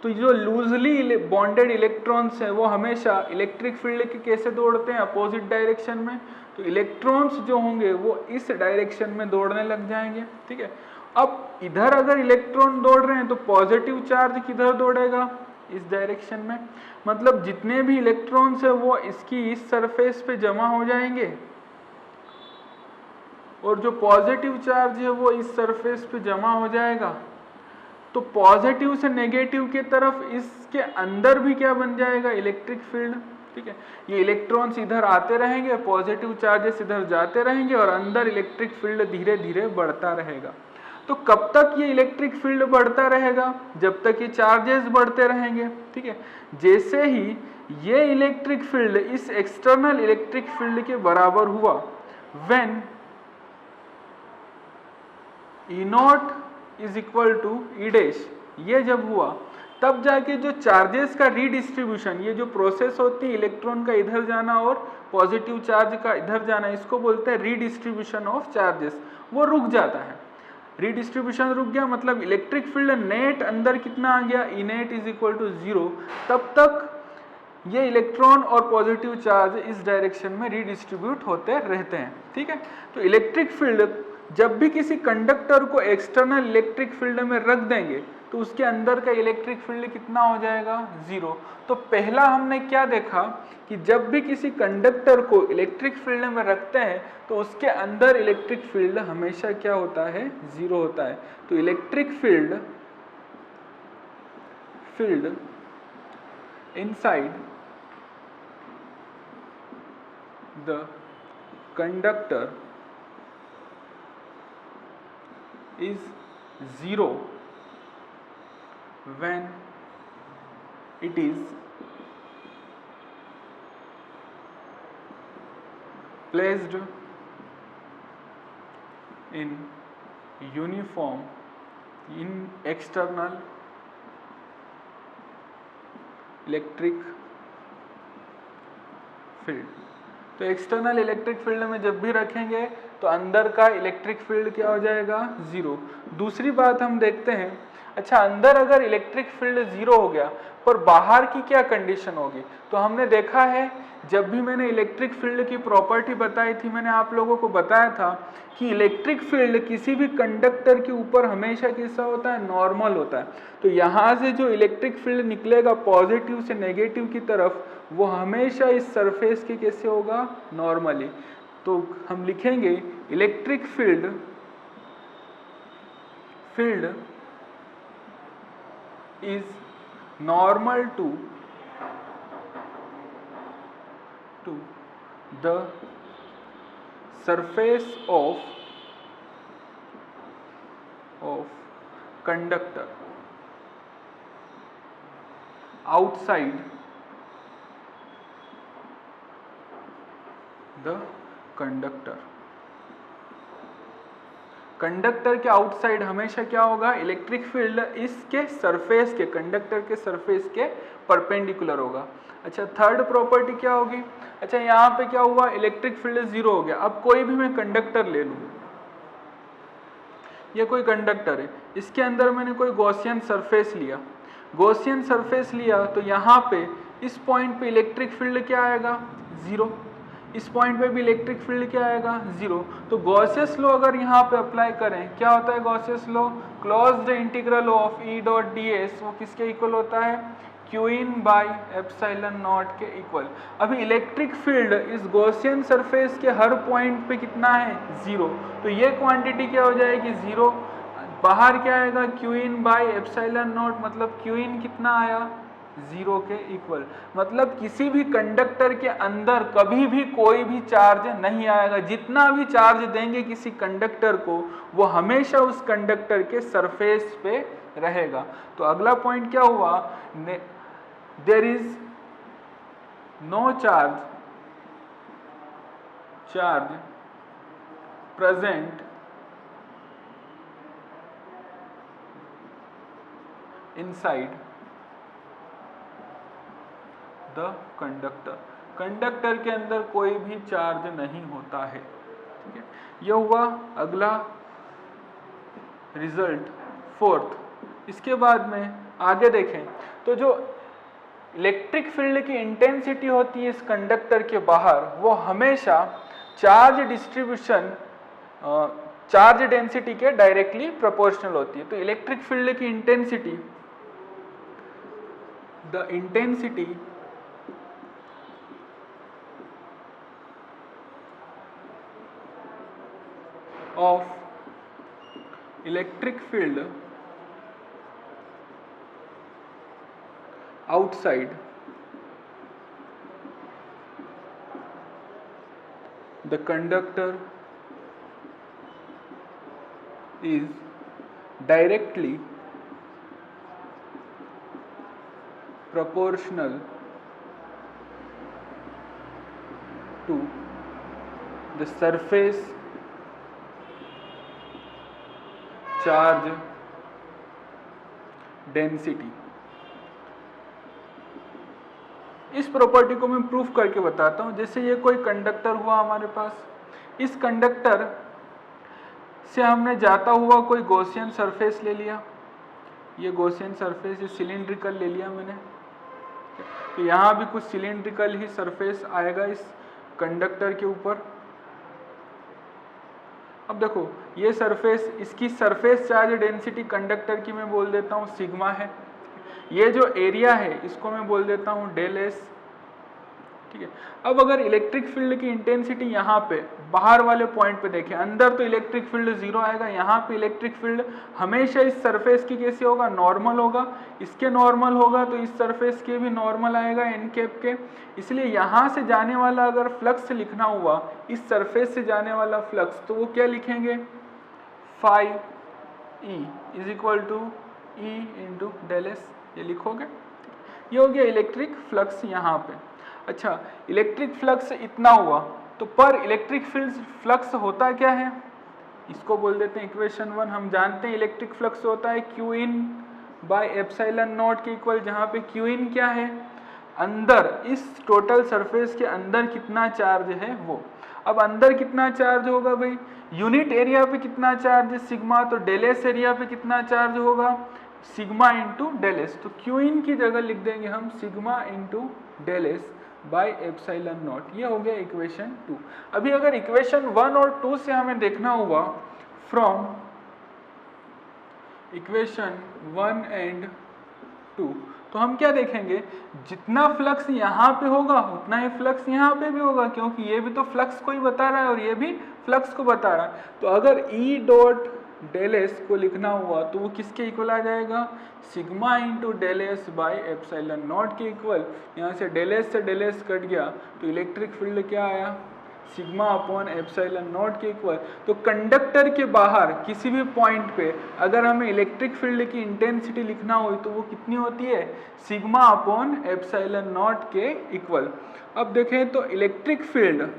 तो जो लूजली बॉन्डेड इलेक्ट्रॉन्स हैं वो हमेशा इलेक्ट्रिक फील्ड के कैसे दौड़ते हैं, अपोजिट डायरेक्शन में। तो इलेक्ट्रॉन्स जो होंगे वो इस डायरेक्शन में दौड़ने लग जाएंगे, ठीक है। अब इधर अगर इलेक्ट्रॉन दौड़ रहे हैं तो पॉजिटिव चार्ज किधर दौड़ेगा, इस डायरेक्शन में। मतलब जितने भी इलेक्ट्रॉन्स है वो इसकी इस सरफेस पे जमा हो जाएंगे और जो पॉजिटिव चार्ज है वो इस सरफेस पे जमा हो जाएगा। तो पॉजिटिव से नेगेटिव के तरफ इसके अंदर भी क्या बन जाएगा, इलेक्ट्रिक फील्ड, ठीक है। ये इलेक्ट्रॉन्स इधर आते रहेंगे, पॉजिटिव चार्जेस इधर जाते रहेंगे और अंदर इलेक्ट्रिक फील्ड धीरे धीरे बढ़ता रहेगा। तो कब तक ये इलेक्ट्रिक फील्ड बढ़ता रहेगा, जब तक ये चार्जेस बढ़ते रहेंगे, ठीक है। जैसे ही ये इलेक्ट्रिक फील्ड इस एक्सटर्नल इलेक्ट्रिक फील्ड के बराबर हुआ, when E naught is equal to E dash, ये जब हुआ तब जाके जो चार्जेस का रीडिस्ट्रीब्यूशन, ये जो प्रोसेस होती है इलेक्ट्रॉन का इधर जाना और पॉजिटिव चार्ज का इधर जाना, इसको बोलते हैं रीडिस्ट्रीब्यूशन ऑफ चार्जेस, वो रुक जाता है। रीडिस्ट्रीब्यूशन रुक गया मतलब इलेक्ट्रिक फील्ड नेट अंदर कितना आ गया, E net is equal to 0। तब तक ये इलेक्ट्रॉन और पॉजिटिव चार्ज इस डायरेक्शन में रीडिस्ट्रीब्यूट होते रहते हैं, ठीक है। तो इलेक्ट्रिक फील्ड जब भी किसी कंडक्टर को एक्सटर्नल इलेक्ट्रिक फील्ड में रख देंगे तो उसके अंदर का इलेक्ट्रिक फील्ड कितना हो जाएगा, 0। तो पहला हमने क्या देखा कि जब भी किसी कंडक्टर को इलेक्ट्रिक फील्ड में रखते हैं तो उसके अंदर इलेक्ट्रिक फील्ड हमेशा क्या होता है, 0 होता है। तो electric field inside the conductor is 0 when it is placed in uniform in external electric field। तो एक्सटर्नल इलेक्ट्रिक फील्ड में जब भी रखेंगे तो अंदर का इलेक्ट्रिक फील्ड क्या हो जाएगा, जीरो। दूसरी बात हम देखते हैं, अच्छा अंदर अगर इलेक्ट्रिक फील्ड जीरो हो गया पर बाहर की क्या कंडीशन होगी। तो हमने देखा है जब भी मैंने इलेक्ट्रिक फील्ड की प्रॉपर्टी बताई थी, मैंने आप लोगों को बताया था कि इलेक्ट्रिक फील्ड किसी भी कंडक्टर के ऊपर हमेशा कैसा होता है, नॉर्मल होता है। तो यहाँ से जो इलेक्ट्रिक फील्ड निकलेगा पॉजिटिव से नेगेटिव की तरफ, वो हमेशा इस सरफेस के कैसे होगा, नॉर्मली। तो हम लिखेंगे electric field is normal to the surface of conductor outside the conductor। Conductor के आउटसाइड हमेशा क्या होगा, इलेक्ट्रिक फील्ड इसके सरफेस के, कंडक्टर के सरफेस के परपेंडिकुलर होगा। अच्छा थर्ड प्रॉपर्टी क्या होगी, अच्छा यहाँ पे क्या हुआ, इलेक्ट्रिक फील्ड जीरो हो गया। अब कोई भी मैं कंडक्टर ले लूँ, ये कोई कंडक्टर है, इसके अंदर मैंने कोई गॉसियन सरफेस लिया, गॉसियन सरफेस लिया तो यहाँ पे इस पॉइंट पे इलेक्ट्रिक फील्ड क्या आएगा, जीरो। इस पॉइंट पे भी इलेक्ट्रिक फील्ड क्या आएगा, जीरो। तो गॉसियस लॉ अगर यहाँ पे अप्लाई करें, क्या होता है Gauss's law, closed integral of E dot D S वो किसके इक्वल होता है, Q in by epsilon naught के इक्वल। अभी इलेक्ट्रिक फील्ड इस गॉसियन सरफेस के हर पॉइंट पे कितना है, जीरो। तो ये क्वांटिटी क्या हो जाएगी, जीरो। बाहर क्या आएगा, Q in by epsilon not, मतलब क्यू इन कितना आया, जीरो के इक्वल। मतलब किसी भी कंडक्टर के अंदर कभी भी कोई भी चार्ज नहीं आएगा। जितना भी चार्ज देंगे किसी कंडक्टर को, वो हमेशा उस कंडक्टर के सरफेस पे रहेगा। तो अगला पॉइंट क्या हुआ, there is no charge present inside the conductor. Conductor के अंदर कोई भी चार्ज नहीं होता है, ठीक है। यह हुआ अगला रिजल्ट, फोर्थ। इसके बाद में आगे देखें तो जो इलेक्ट्रिक फील्ड की इंटेंसिटी होती है इस कंडक्टर के बाहर, वो हमेशा चार्ज डिस्ट्रीब्यूशन, चार्ज डेंसिटी के डायरेक्टली प्रोपोर्शनल होती है। तो इलेक्ट्रिक फील्ड की intensity, the intensity of electric field outside the conductor is directly proportional to the surface charge density. इस प्रॉपर्टी को मैं प्रूफ करके बताता हूं। जैसे ये कोई कंडक्टर हुआ हमारे पास, इस कंडक्टर से हमने जाता हुआ कोई गॉसियन सरफेस ले लिया, ये गॉसियन सरफेस, ये सिलिंड्रिकल ले लिया मैंने, तो यहाँ भी कुछ सिलिंड्रिकल ही सरफेस आएगा इस कंडक्टर के ऊपर। अब देखो ये सरफेस, इसकी सरफेस चार्ज डेंसिटी कंडक्टर की मैं बोल देता हूँ सिग्मा है। ये जो एरिया है इसको मैं बोल देता हूँ डेल एस, ठीक है। अब अगर इलेक्ट्रिक फील्ड की इंटेंसिटी यहाँ पे बाहर वाले पॉइंट पे देखें, अंदर तो इलेक्ट्रिक फील्ड जीरो आएगा, यहाँ पे इलेक्ट्रिक फील्ड हमेशा इस सरफेस की कैसे होगा, नॉर्मल होगा। इसके नॉर्मल होगा तो इस सरफेस के भी नॉर्मल आएगा एन कैप के। इसलिए यहाँ से जाने वाला अगर फ्लक्स लिखना हुआ, इस सरफेस से जाने वाला फ्लक्स, तो वो क्या लिखेंगे, phi E is equal to E into del S, ये लिखोगे। ये हो गया इलेक्ट्रिक फ्लक्स यहाँ पे। अच्छा इलेक्ट्रिक फ्लक्स इतना हुआ, तो पर इलेक्ट्रिक फील्ड फ्लक्स होता क्या है, इसको बोल देते हैं इक्वेशन 1। हम जानते हैं इलेक्ट्रिक फ्लक्स होता है Q in by epsilon naught के इक्वल, जहाँ पे क्यू इन क्या है, अंदर इस टोटल सरफेस के अंदर कितना चार्ज है वो। अब अंदर कितना चार्ज होगा भाई, यूनिट एरिया पे कितना चार्ज है सिग्मा, तो डेल एस एरिया पे कितना चार्ज होगा सिग्मा इंटू डेल एस। तो क्यू इन की जगह लिख देंगे हम sigma into del S by epsilon naught. ये हो गया इक्वेशन 2। अभी अगर इक्वेशन 1 और 2 से हमें देखना हुआ फ्रॉम इक्वेशन 1 एंड 2, तो हम क्या देखेंगे, जितना फ्लक्स यहाँ पे होगा उतना ही फ्लक्स यहाँ पे भी होगा, क्योंकि ये भी तो फ्लक्स को ही बता रहा है और ये भी फ्लक्स को बता रहा है। तो अगर E डॉट डेल एस को लिखना हुआ तो वो किसके इक्वल आ जाएगा, sigma into del S by epsilon naught के इक्वल। यहाँ से डेल एस कट गया तो इलेक्ट्रिक फील्ड क्या आया, सिग्मा अपॉन एप्सिलॉन नॉट के इक्वल। तो कंडक्टर के बाहर किसी भी पॉइंट पे अगर हमें इलेक्ट्रिक फील्ड की इंटेंसिटी लिखना हो तो वो कितनी होती है, सिग्मा अपॉन एप्सिलॉन नॉट के इक्वल। अब देखें तो इलेक्ट्रिक फील्ड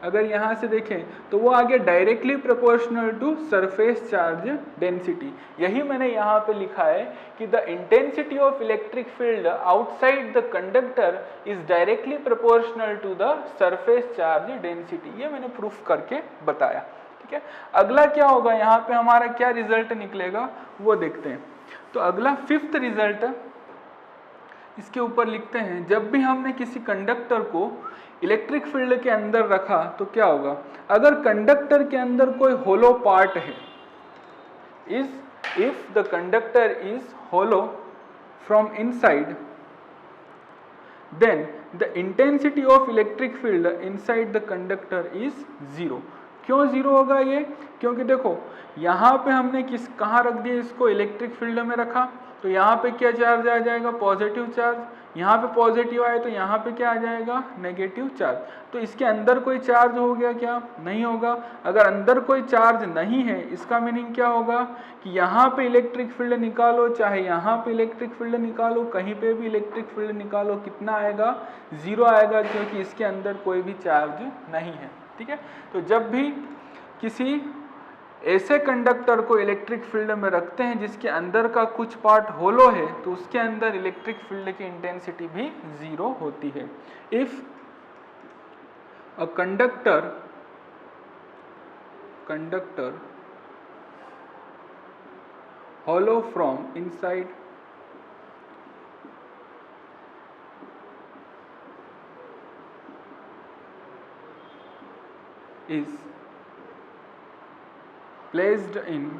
अगर यहाँ से देखें तो वो आगे directly proportional to surface charge density. यही मैंने यहाँ पे लिखा है कि the intensity of electric field outside the conductor is directly proportional to the surface charge density. ये मैंने प्रूफ करके बताया। ठीक है, अगला क्या होगा, यहाँ पे हमारा क्या रिजल्ट निकलेगा वो देखते हैं। तो अगला 5th रिजल्ट इसके ऊपर लिखते हैं, जब भी हमने किसी कंडक्टर को इलेक्ट्रिक फील्ड के अंदर रखा तो क्या होगा, अगर कंडक्टर के अंदर कोई होलो पार्ट है, if the conductor is hollow from inside, then the intensity of electric field inside the conductor is 0। क्यों 0 होगा ये, क्योंकि देखो यहाँ पे हमने कहाँ रख दिया इसको, इलेक्ट्रिक फील्ड में रखा, तो यहाँ पे क्या चार्ज आ जाएगा, पॉजिटिव चार्ज। यहाँ पे पॉजिटिव आए तो यहाँ पे क्या आ जाएगा, नेगेटिव चार्ज। तो इसके अंदर कोई चार्ज हो गया क्या, नहीं होगा। अगर अंदर कोई चार्ज नहीं है इसका मीनिंग क्या होगा कि यहाँ पे इलेक्ट्रिक फील्ड निकालो चाहे यहाँ पे इलेक्ट्रिक फील्ड निकालो, कहीं पे भी इलेक्ट्रिक फील्ड निकालो, कितना आएगा, 0 आएगा, क्योंकि इसके अंदर कोई भी चार्ज नहीं है। ठीक है, तो जब भी किसी ऐसे कंडक्टर को इलेक्ट्रिक फील्ड में रखते हैं जिसके अंदर का कुछ पार्ट होलो है तो उसके अंदर इलेक्ट्रिक फील्ड की इंटेंसिटी भी 0 होती है। If a conductor hollow from inside is placed in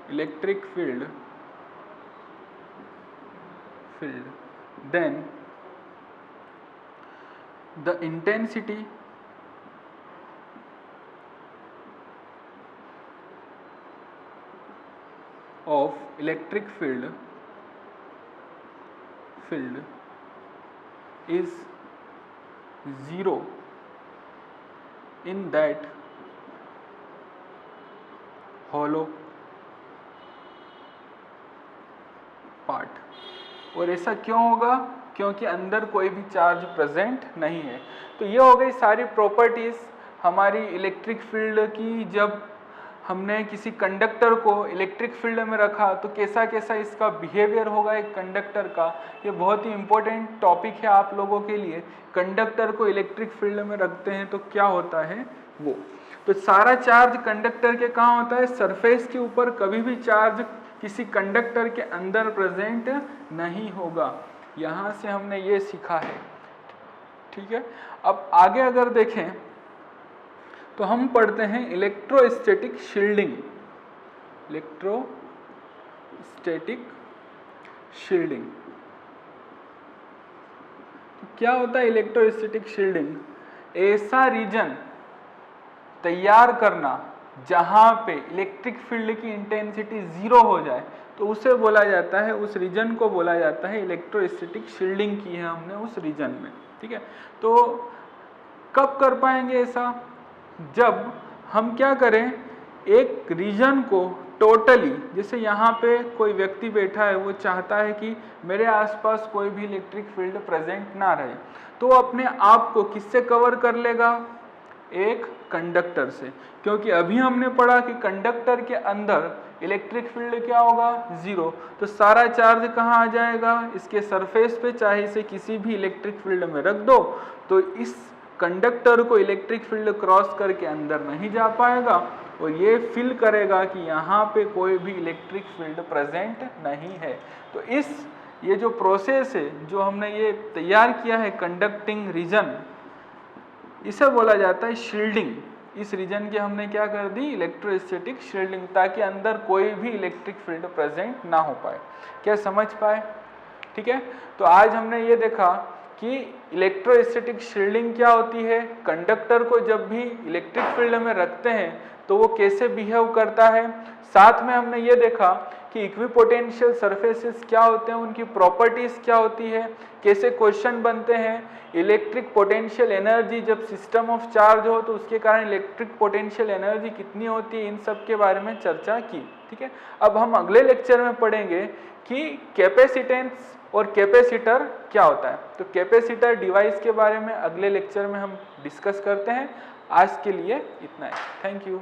electric field, then the intensity of electric field is 0 in that hollow part। और ऐसा क्यों होगा, क्योंकि अंदर कोई भी चार्ज प्रेजेंट नहीं है। तो ये हो गई सारी प्रॉपर्टीज हमारी इलेक्ट्रिक फील्ड की। जब हमने किसी कंडक्टर को इलेक्ट्रिक फील्ड में रखा तो कैसा कैसा इसका बिहेवियर होगा एक कंडक्टर का, ये बहुत ही इंपॉर्टेंट टॉपिक है आप लोगों के लिए। कंडक्टर को इलेक्ट्रिक फील्ड में रखते हैं तो क्या होता है वो। तो सारा चार्ज कंडक्टर के कहाँ होता है, सरफेस के ऊपर। कभी भी चार्ज किसी कंडक्टर के अंदर प्रेजेंट नहीं होगा। यहाँ से हमने ये सीखा है। ठीक है, अब आगे अगर देखें तो हम पढ़ते हैं इलेक्ट्रोस्टैटिक शील्डिंग। तो क्या होता है इलेक्ट्रोस्टैटिक शील्डिंग, ऐसा रीजन तैयार करना जहां पे इलेक्ट्रिक फील्ड की इंटेंसिटी 0 हो जाए तो उसे बोला जाता है, उस रीजन को बोला जाता है इलेक्ट्रोस्टैटिक शील्डिंग की है हमने उस रीजन में। ठीक है, तो कब कर पाएंगे ऐसा, जब हम क्या करें, एक रीजन को टोटली, जैसे यहाँ पे कोई व्यक्ति बैठा है, वो चाहता है कि मेरे आसपास कोई भी इलेक्ट्रिक फील्ड प्रेजेंट ना रहे, तो अपने आप को किससे कवर कर लेगा, एक कंडक्टर से। क्योंकि अभी हमने पढ़ा कि कंडक्टर के अंदर इलेक्ट्रिक फील्ड क्या होगा 0। तो सारा चार्ज कहाँ आ जाएगा, इसके सरफेस पे, चाहे इसे किसी भी इलेक्ट्रिक फील्ड में रख दो तो इस कंडक्टर को इलेक्ट्रिक फील्ड क्रॉस करके अंदर नहीं जा पाएगा और ये फील करेगा कि यहाँ पे कोई भी इलेक्ट्रिक फील्ड प्रेजेंट नहीं है। तो ये जो प्रोसेस है जो हमने ये तैयार किया है कंडक्टिंग रीजन, इसे बोला जाता है शील्डिंग। इस रीजन की हमने क्या कर दी, इलेक्ट्रोस्टैटिक शील्डिंग, ताकि अंदर कोई भी इलेक्ट्रिक फील्ड प्रेजेंट ना हो पाए। क्या समझ पाए? ठीक है। तो आज हमने ये देखा कि इलेक्ट्रोस्टैटिक शील्डिंग क्या होती है, कंडक्टर को जब भी इलेक्ट्रिक फील्ड में रखते हैं तो वो कैसे बिहेव करता है। साथ में हमने ये देखा कि इक्विपोटेंशियल सरफेसेस क्या होते हैं, उनकी प्रॉपर्टीज क्या होती है, कैसे क्वेश्चन बनते हैं, इलेक्ट्रिक पोटेंशियल एनर्जी जब सिस्टम ऑफ चार्ज हो तो उसके कारण इलेक्ट्रिक पोटेंशियल एनर्जी कितनी होती है, इन सब के बारे में चर्चा की। ठीक है। अब हम अगले लेक्चर में पढ़ेंगे कि कैपेसिटेंस और कैपेसिटर क्या होता है। तो कैपेसिटर डिवाइस के बारे में अगले लेक्चर में हम डिस्कस करते हैं। आज के लिए इतना है। Thank you.